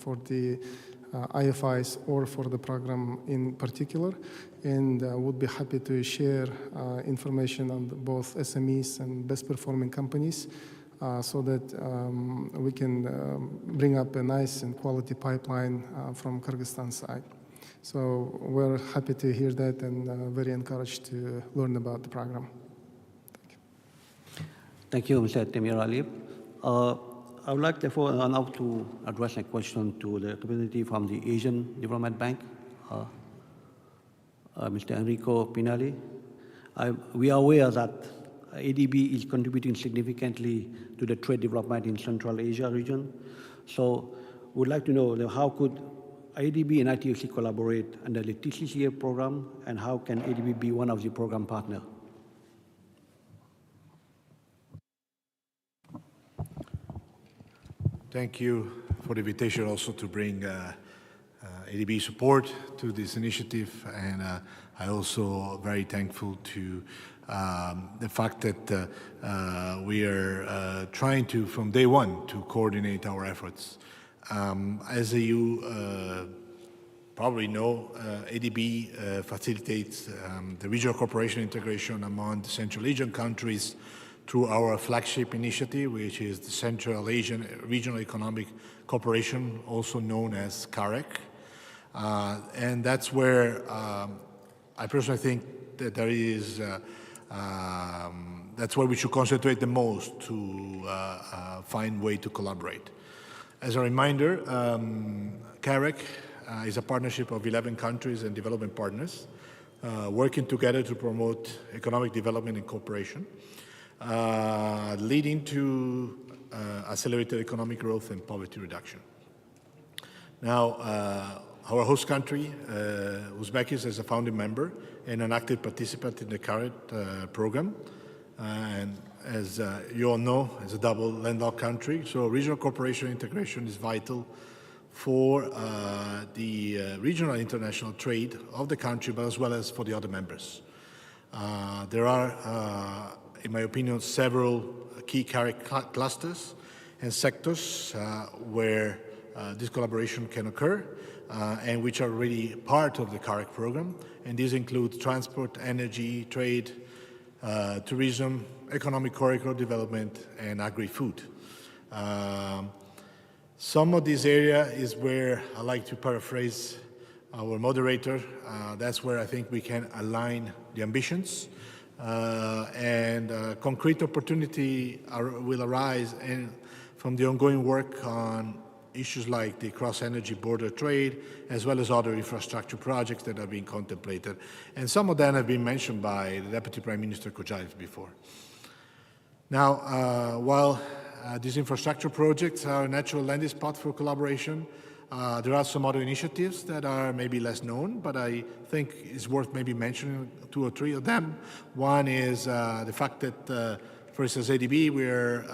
for the IFIs or for the program in particular, and would be happy to share information on both SMEs and best performing companies so that we can bring up a nice and quality pipeline from Kyrgyzstan side. So we're happy to hear that and very encouraged to learn about the program. Thank you, Mr. Temir Ali. I would like, therefore, now to address a question to the representative from the Asian Development Bank, Mr. Enrico Pinelli. We are aware that ADB is contributing significantly to the trade development in Central Asia region. So we'd like to know how could ADB and ITFC collaborate under the TCCA program, and how can ADB be one of the program partners? Thank you for the invitation also to bring ADB support to this initiative, and I also very thankful to the fact that we are trying to, from day one, to coordinate our efforts. As you probably know, ADB facilitates the regional cooperation integration among the Central Asian countries through our flagship initiative, which is the Central Asian Regional Economic Cooperation, also known as CAREC. And that's where I personally think that there is, that's where we should concentrate the most to find way to collaborate. As a reminder, CAREC is a partnership of 11 countries and development partners working together to promote economic development and cooperation, leading to accelerated economic growth and poverty reduction. Now, our host country, Uzbekistan, is a founding member and an active participant in the current program. And as you all know, it's a double landlocked country, so regional cooperation integration is vital for the regional and international trade of the country, but as well as for the other members. There are, in my opinion, several key CAREC clusters and sectors where this collaboration can occur and which are already part of the CAREC program. And these include transport, energy, trade, tourism, economic corridor development, and agri-food. Some of this area is where I like to paraphrase our moderator. That's where I think we can align the ambitions and concrete opportunity will arise from the ongoing work on issues like the cross-energy border trade, as well as other infrastructure projects that are being contemplated. And some of them have been mentioned by the Deputy Prime Minister Kojaev before. Now, while these infrastructure projects are a natural landing spot for collaboration, there are some other initiatives that are maybe less known, but I think it's worth maybe mentioning 2 or 3 of them. One is the fact that, for instance, ADB, we're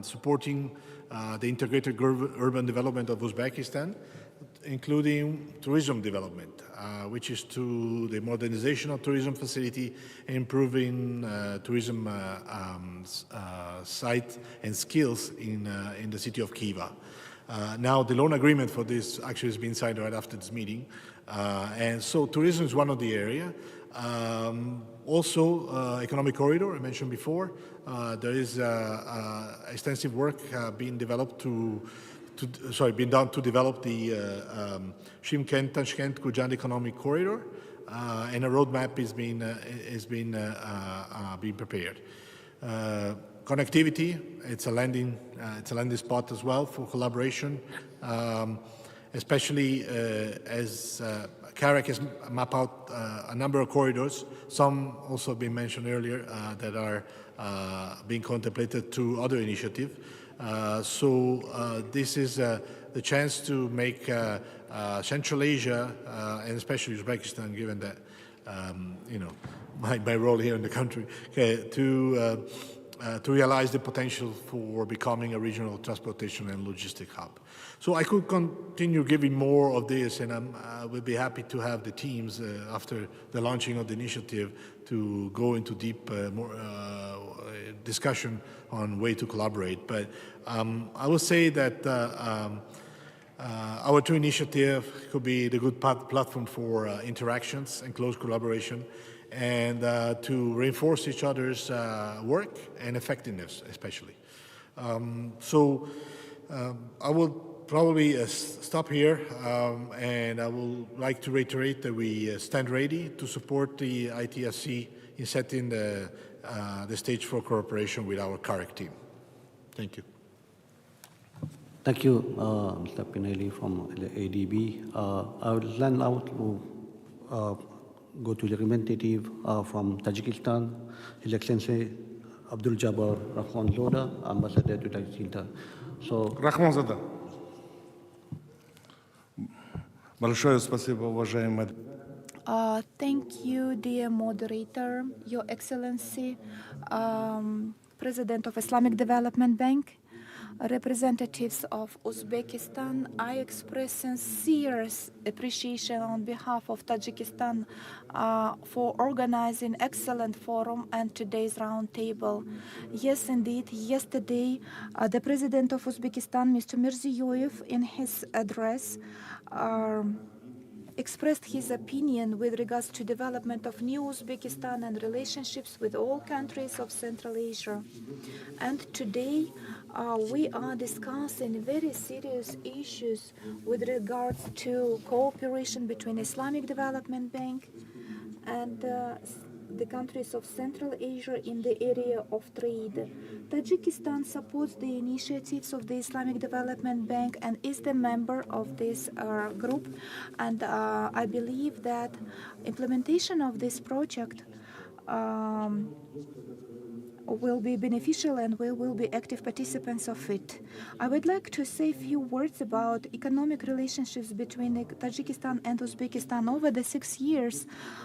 supporting the integrated urban development of Uzbekistan, including tourism development, which is to the modernization of tourism facility, improving tourism site and skills in the city of Khiva. Now, the loan agreement for this actually has been signed right after this meeting. And so tourism is one of the area. Also, economic corridor, I mentioned before. There is extensive work being developed being done to develop the Shymkent-Tashkent-Kujan economic corridor, and a roadmap is being prepared. Connectivity, it's a landing spot as well for collaboration, especially as CAREC has mapped out a number of corridors. Some also have been mentioned earlier that are being contemplated through other initiatives. So this is the chance to make Central Asia, and especially Uzbekistan, given that my role here in the country, to realize the potential for becoming a regional transportation and logistic hub. So I could continue giving more of this, and I would be happy to have the teams after the launching of the initiative to go into deep more discussion on way to collaborate. But I will say that our 2 initiatives could be the good platform for interactions and close collaboration, and to reinforce each other's work and effectiveness, especially. So I will probably stop here, and I would like to reiterate that we stand ready to support the ITFC in setting the stage for cooperation with our CAREC team. Thank you. Thank you, Mr. Pinelli from the ADB. I would then now to go to the representative from Tajikistan, His Excellency Abdul Jabbar Rahman Loda, Ambassador to Tajikistan. So, Рахмон Зада. Большое спасибо, уважаемый. Thank you, dear moderator, Your Excellency, President of Islamic Development Bank, representatives of Uzbekistan. I express sincere appreciation on behalf of Tajikistan for organizing excellent forum and today's roundtable. Yes, indeed, yesterday the President of Uzbekistan, Mr. Mirziyoyev, in his address, expressed his opinion with regards to development of new Uzbekistan and relationships with all countries of Central Asia. And today we are discussing very serious issues with regards to cooperation between Islamic Development Bank and the countries of Central Asia in the area of trade. Tajikistan supports the initiatives of the Islamic Development Bank and is the member of this group. And I believe that implementation of this project will be beneficial and we will be active participants of it. I would like to say a few words about economic relationships between Tajikistan and Uzbekistan. Over the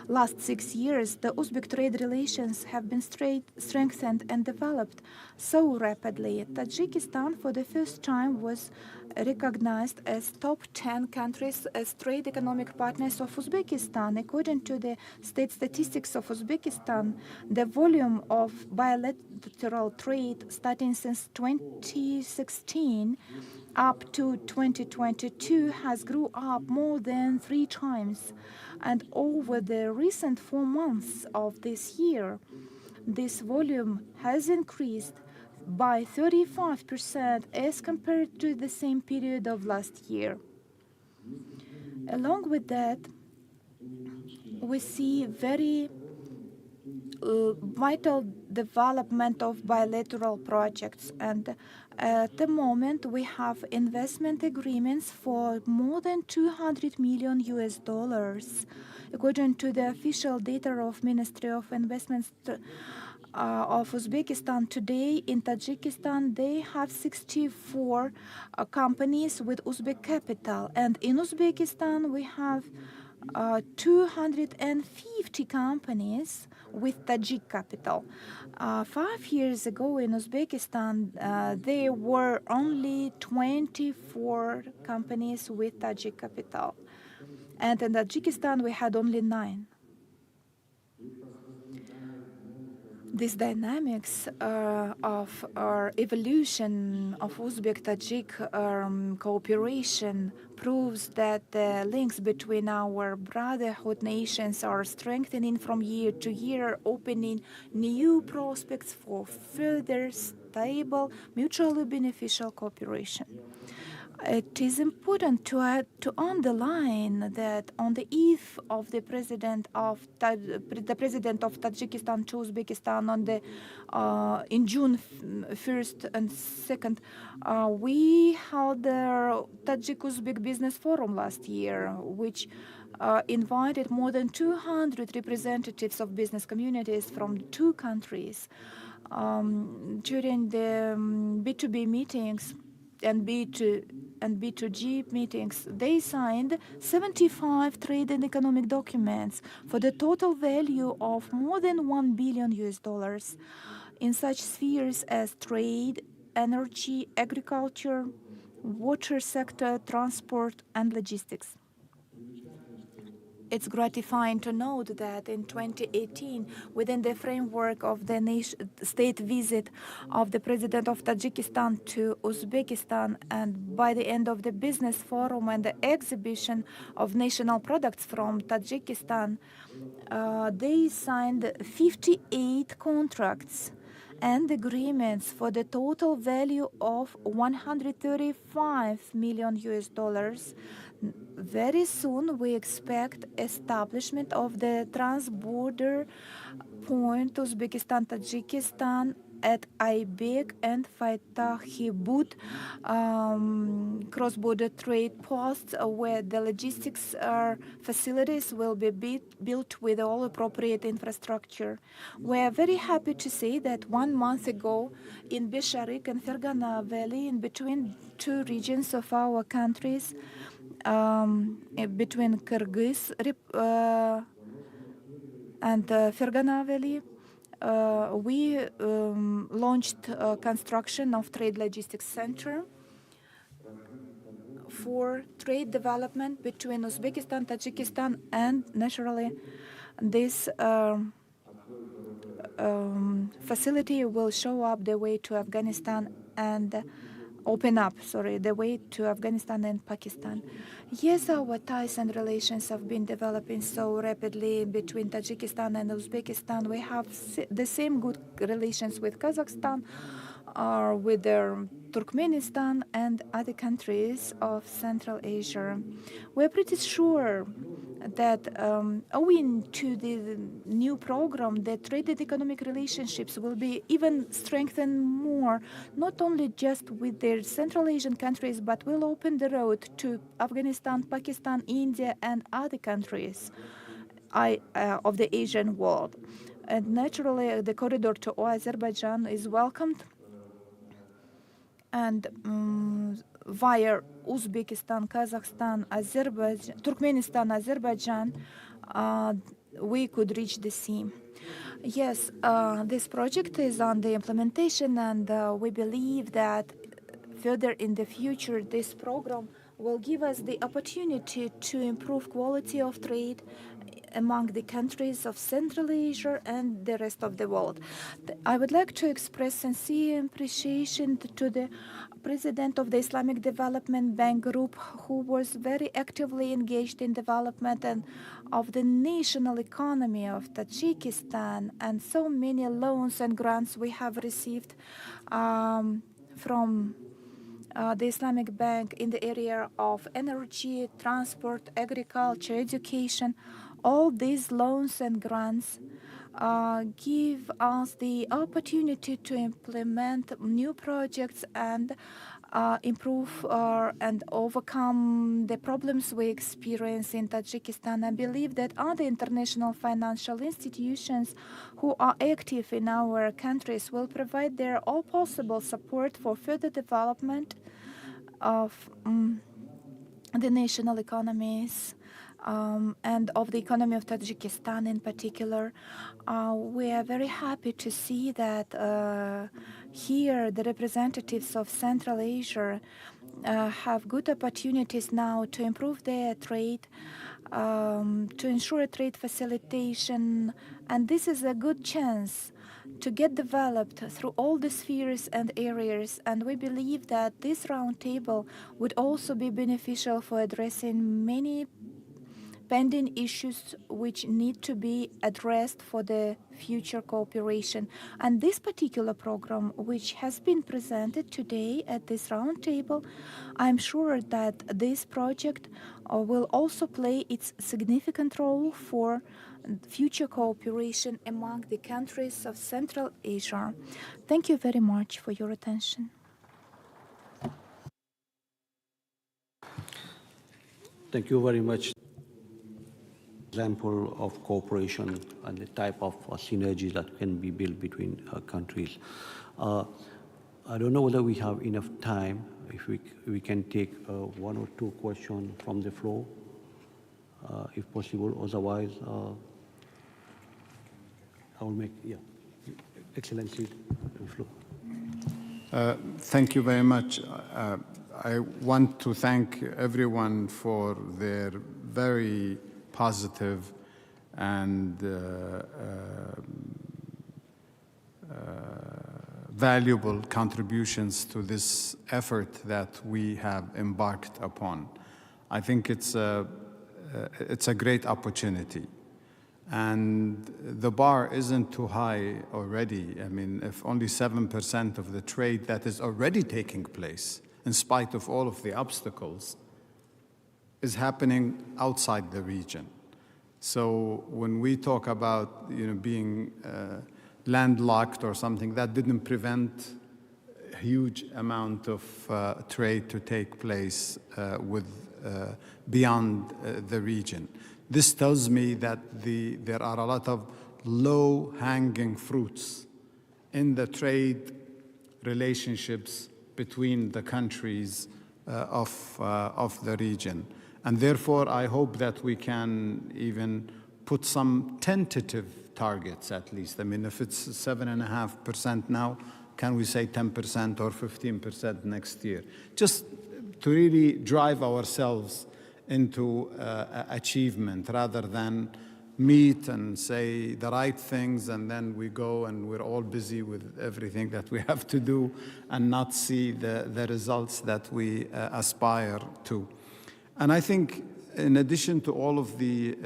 last 6 years, the Uzbek trade relations have been strengthened and developed so rapidly. Tajikistan, for the first time, was recognized as top 10 countries as trade economic partners of Uzbekistan. According to the state statistics of Uzbekistan, the volume of bilateral trade starting since 2016 up to 2022 has grew up more than 3 times. And over the recent 4 months of this year, this volume has increased by 35% as compared to the same period of last year. Along with that, we see very vital development of bilateral projects, and at the moment we have investment agreements for more than $200 million US. According to the official data of Ministry of Investments of Uzbekistan today, in Tajikistan they have 64 companies with Uzbek capital, and in Uzbekistan we have 250 companies with Tajik capital. 5 years ago in Uzbekistan, there were only 24 companies with Tajik capital. And in Tajikistan, we had only 9. These dynamics of our evolution of Uzbek-Tajik cooperation proves that the links between our brotherhood nations are strengthening from year to year, opening new prospects for further stable, mutually beneficial cooperation. It is important to underline that on the eve of the president of Tajikistan to Uzbekistan in June 1st and 2nd, we held the Tajik-Uzbek Business Forum last year, which invited more than 200 representatives of business communities from 2 countries. During the B2B meetings and B2G meetings, they signed 75 trade and economic documents for the total value of more than $1 billion in such spheres as trade, energy, agriculture, water sector, transport, and logistics. It's gratifying to note that in 2018, within the framework of the state visit of the President of Tajikistan to Uzbekistan, and by the end of the business forum and the exhibition of national products from Tajikistan, they signed 58 contracts and agreements for the total value of $135 million. Very soon, we expect establishment of the trans-border point Uzbekistan-Tajikistan at Aybek and Fatahibut cross-border trade posts where the logistics facilities will be built with all appropriate infrastructure. We are very happy to say that 1 month ago in Bisharik and Fergana Valley, in between two regions of our countries, between Kyrgyz and Fergana Valley, we launched construction of Trade Logistics Center for trade development between Uzbekistan, Tajikistan, and naturally this facility will show up the way to Afghanistan and open up, the way to Afghanistan and Pakistan. Yes, our ties and relations have been developing so rapidly between Tajikistan and Uzbekistan. We have the same good relations with Kazakhstan, with Turkmenistan and other countries of Central Asia. We're pretty sure that owing to the new program, the trade and economic relationships will be even strengthened more, not only just with the Central Asian countries, but will open the road to Afghanistan, Pakistan, India, and other countries of the Asian world. And naturally, the corridor to Azerbaijan is welcomed. And via Uzbekistan, Kazakhstan, Azerbaijan, Turkmenistan, Azerbaijan, we could reach the sea. Yes, this project is on the implementation, and we believe that further in the future, this program will give us the opportunity to improve quality of trade among the countries of Central Asia and the rest of the world. I would like to express sincere appreciation to the president of the Islamic Development Bank Group, who was very actively engaged in development and of the national economy of Tajikistan, and so many loans and grants we have received from the Islamic Bank in the area of energy, transport, agriculture, education. All these loans and grants give us the opportunity to implement new projects and improve and overcome the problems we experience in Tajikistan. I believe that other international financial institutions who are active in our countries will provide their all possible support for further development of the national economies and of the economy of Tajikistan in particular. We are very happy to see that here the representatives of Central Asia have good opportunities now to improve their trade, to ensure trade facilitation, and this is a good chance to get developed through all the spheres and areas, and we believe that this roundtable would also be beneficial for addressing many pending issues which need to be addressed for the future cooperation. And this particular program, which has been presented today at this roundtable, I'm sure that this project will also play its significant role for future cooperation among the countries of Central Asia. Thank you very much for your attention. Thank you very much. Example of cooperation and the type of synergies that can be built between countries. I don't know whether we have enough time. If we can take one or two questions from the floor, if possible. Otherwise, I will make, Excellency, the floor. Thank you very much. I want to thank everyone for their very positive and valuable contributions to this effort that we have embarked upon. I think it's a great opportunity. And the bar isn't too high already. I mean, if only 7% of the trade that is already taking place, in spite of all of the obstacles, is happening outside the region. So when we talk about being landlocked or something, that didn't prevent a huge amount of trade to take place beyond the region. This tells me that there are a lot of low-hanging fruits in the trade relationships between the countries of the region. And therefore, I hope that we can even put some tentative targets at least. I mean, if it's 7.5% now, can we say 10% or 15% next year? Just to really drive ourselves into achievement rather than meet and say the right things and then we go and we're all busy with everything that we have to do and not see the results that we aspire to. And I think in addition to all of the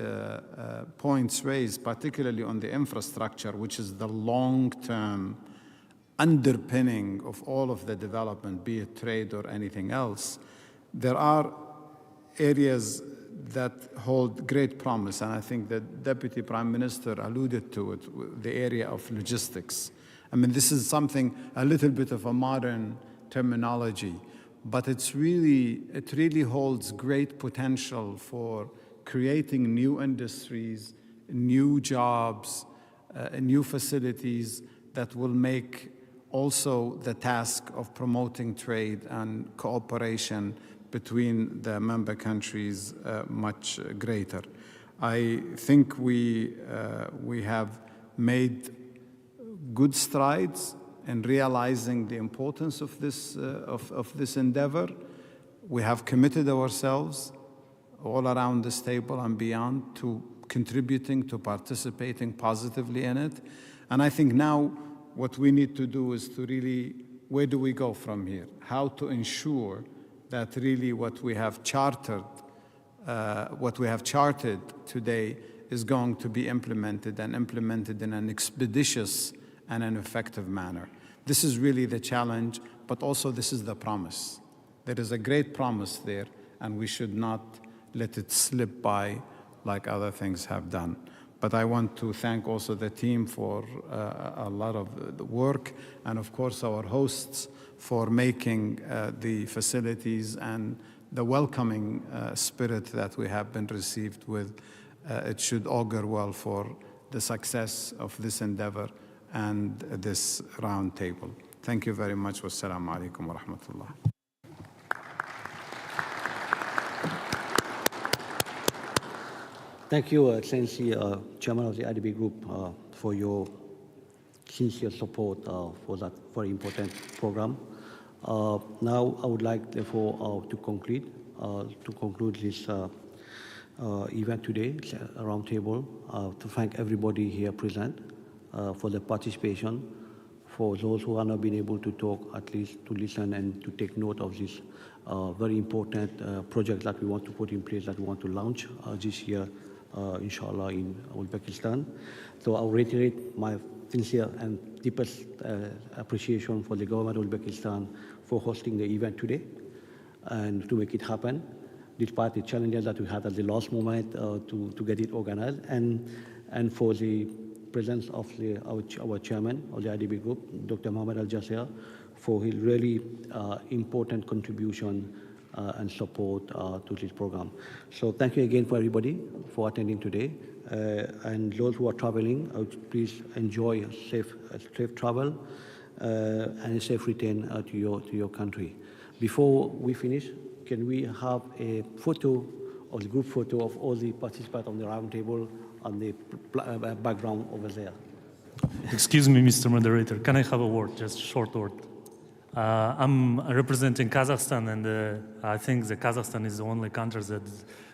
points raised, particularly on the infrastructure, which is the long-term underpinning of all of the development, be it trade or anything else, there are areas that hold great promise, and I think the Deputy Prime Minister alluded to it, the area of logistics. I mean, this is something, a little bit of a modern terminology, but it really holds great potential for creating new industries, new jobs, new facilities that will make also the task of promoting trade and cooperation between the member countries much greater. I think we have made good strides in realizing the importance of this endeavor. We have committed ourselves all around this table and beyond to contributing, to participating positively in it. And I think now what we need to do is to really, where do we go from here? How to ensure that really what we have charted today is going to be implemented and implemented in an expeditious and an effective manner. This is really the challenge, but also this is the promise. There is a great promise there, and we should not let it slip by like other things have done. But I want to thank also the team for a lot of the work, and of course our hosts for making the facilities and the welcoming spirit that we have been received with. It should augur well for the success of this endeavor and this round table. Thank you very much. Wassalamu alaikum wa rahmatullah. Thank you, Excellency, Chairman of the IDB Group, for your sincere support for that very important program. Now, I would like, therefore, to conclude this event today, a roundtable, to thank everybody here present for their participation, for those who have not been able to talk, at least to listen and to take note of this very important project that we want to put in place, that we want to launch this year, inshallah, in Uzbekistan. So I'll reiterate my sincere and deepest appreciation for the government of Uzbekistan for hosting the event today and to make it happen, despite the challenges that we had at the last moment to get it organized, and for the presence of our chairman of the IDB Group, Dr. Mohammed Al-Jasir, for his really important contribution and support to this program. So thank you again for everybody for attending today. And those who are traveling, please enjoy safe travel and a safe return to your country. Before we finish, can we have a photo, or the group photo of all the participants on the round table on the background over there? Excuse me, Mr. Moderator, can I have a word, just a short word? I'm representing Kazakhstan, and I think that Kazakhstan is the only country that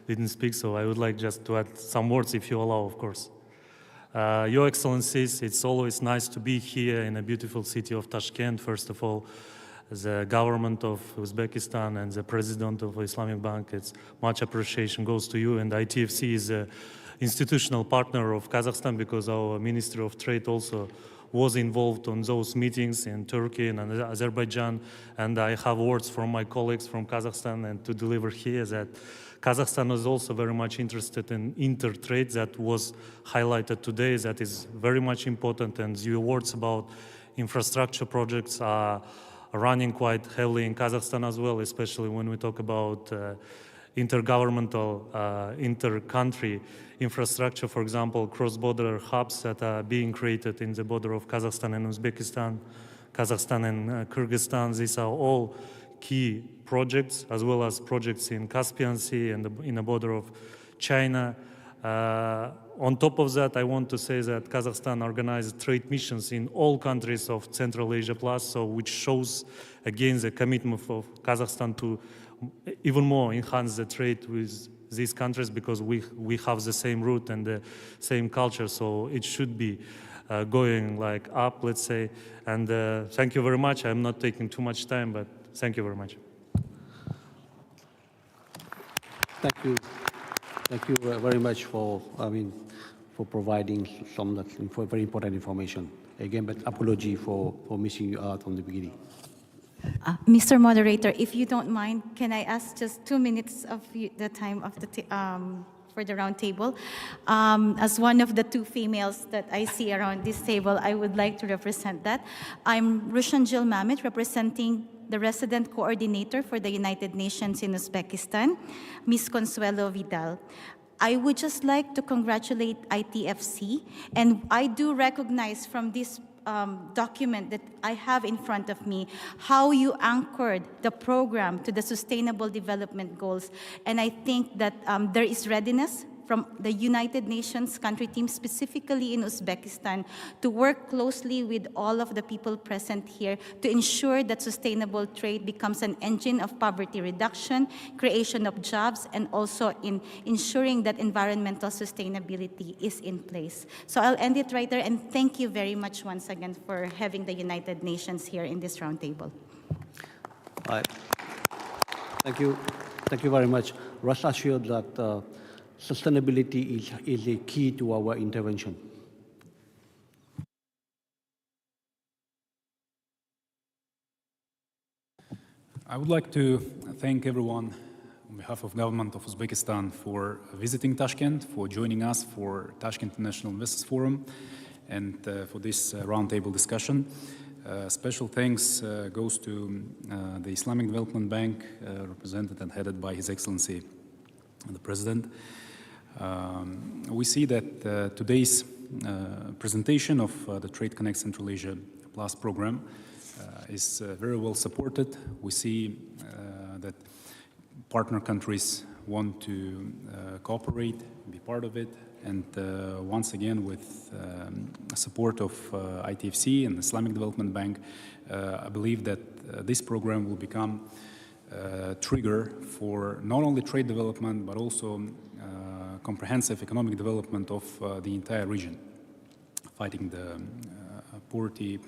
didn't speak, so I would like just to add some words, if you allow, of course. Your Excellencies, it's always nice to be here in a beautiful city of Tashkent. First of all, the government of Uzbekistan and the president of Islamic Bank, it's much appreciation goes to you, and ITFC is an institutional partner of Kazakhstan because our Ministry of Trade also was involved on those meetings in Turkey and Azerbaijan, and I have words from my colleagues from Kazakhstan and to deliver here that Kazakhstan is also very much interested in intertrade that was highlighted today. That is very much important, and your words about infrastructure projects are running quite heavily in Kazakhstan as well, especially when we talk about intergovernmental, inter-country infrastructure, for example, cross-border hubs that are being created in the border of Kazakhstan and Uzbekistan, Kazakhstan and Kyrgyzstan. These are all key projects, as well as projects in Caspian Sea and in the border of China. On top of that, I want to say that Kazakhstan organized trade missions in all countries of Central Asia Plus, so which shows again the commitment of Kazakhstan to even more enhance the trade with these countries, because we have the same root and the same culture, so it should be going like up, let's say. And thank you very much. I'm not taking too much time, but thank you very much. Thank you. Thank you very much for, for providing some very important information. Again, but apology for missing you out from the beginning. Mr. Moderator, if you don't mind, can I ask just 2 minutes of the time of the for the round table? As one of the 2 females that I see around this table, I would like to represent that. I'm Rushan Jil Mamet, representing the resident coordinator for the United Nations in Uzbekistan, Ms. Consuelo Vidal. I would just like to congratulate ITFC, and I do recognize from this document that I have in front of me how you anchored the program to the Sustainable Development Goals. And I think that there is readiness from the United Nations country team, specifically in Uzbekistan, to work closely with all of the people present here to ensure that sustainable trade becomes an engine of poverty reduction, creation of jobs, and also in ensuring that environmental sustainability is in place. So I'll end it right there, and thank you very much once again for having the United Nations here in this roundtable. All right. Thank you. Thank you very much. Rest assured that sustainability is a key to our intervention. I would like to thank everyone on behalf of government of Uzbekistan for visiting Tashkent, for joining us for Tashkent International Investors Forum, and for this roundtable discussion. Special thanks goes to the Islamic Development Bank, represented and headed by His Excellency the President. We see that today's presentation of the Trade Connect Central Asia Plus program is very well supported. We see that partner countries want to cooperate, be part of it, and once again, with support of ITFC and the Islamic Development Bank, I believe that this program will become a trigger for not only trade development, but also comprehensive economic development of the entire region, fighting the poverty,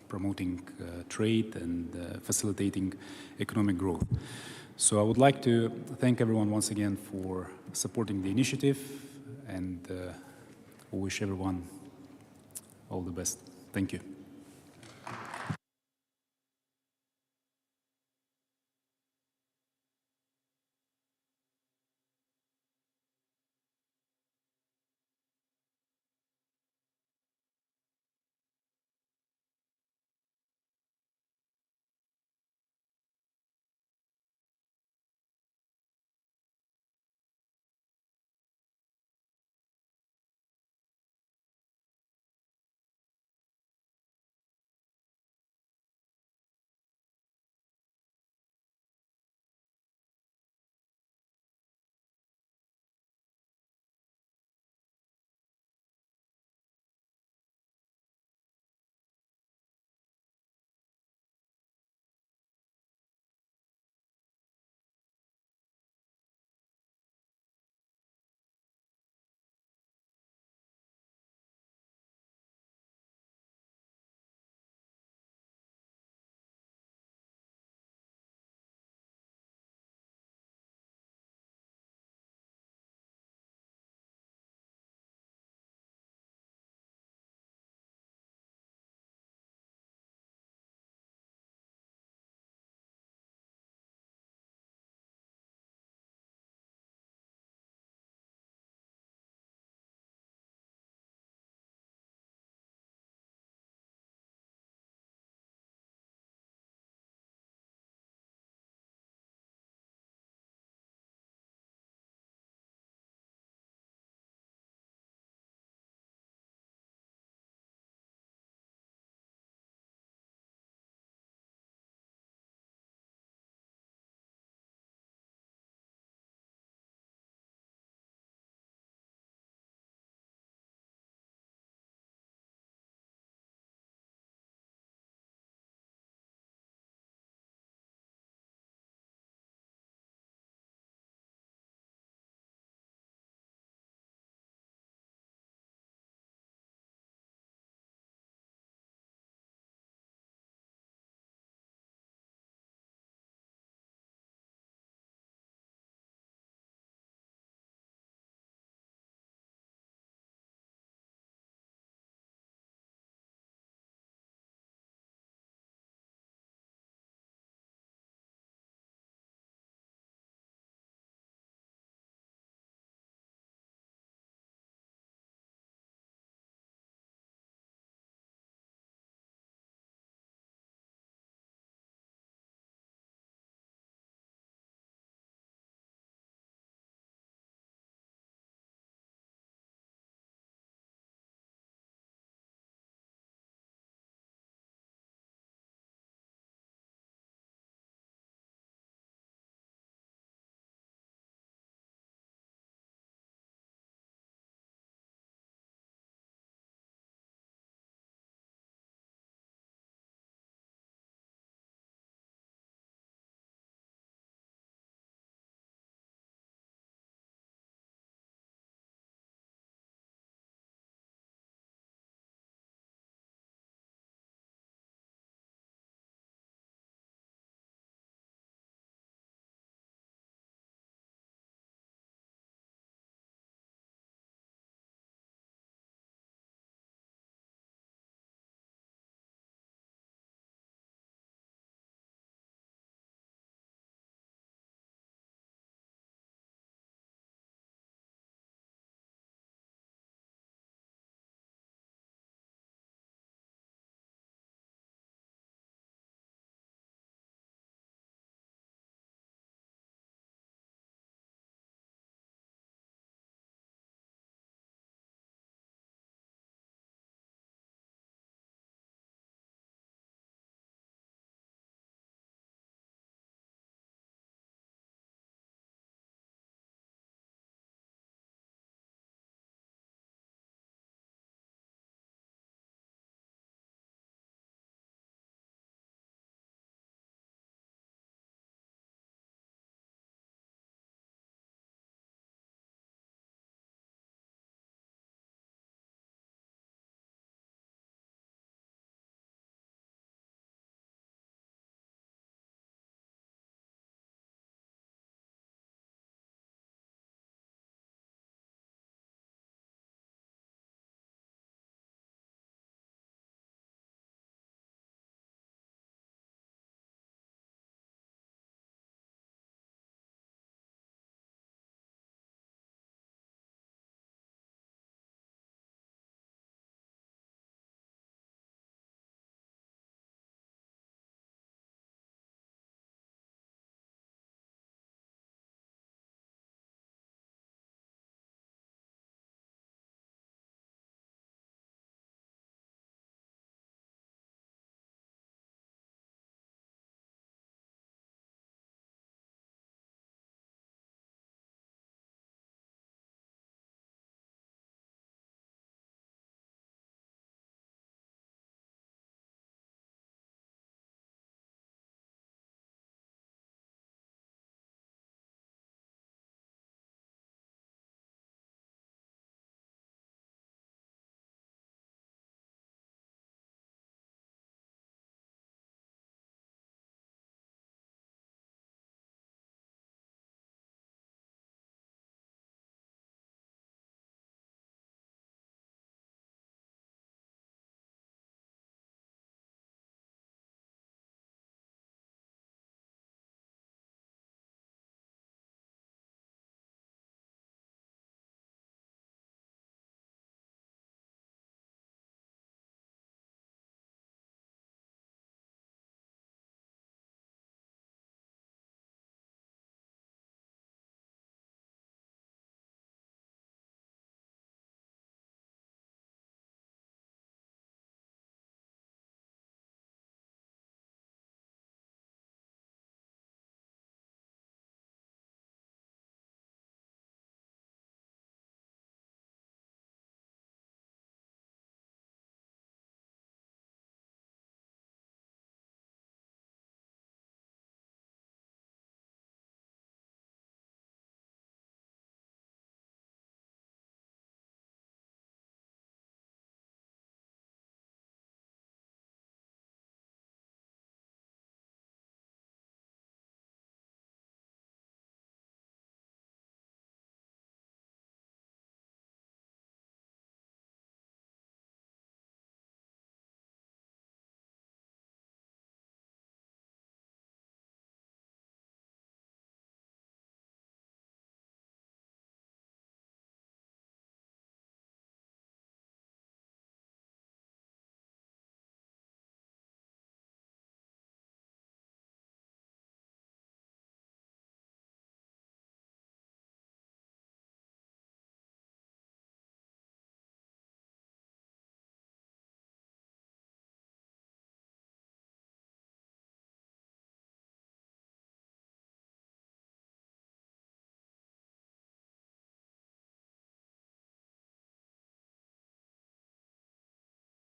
promoting trade, and facilitating economic growth. So I would like to thank everyone once again for supporting the initiative, and wish everyone all the best. Thank you.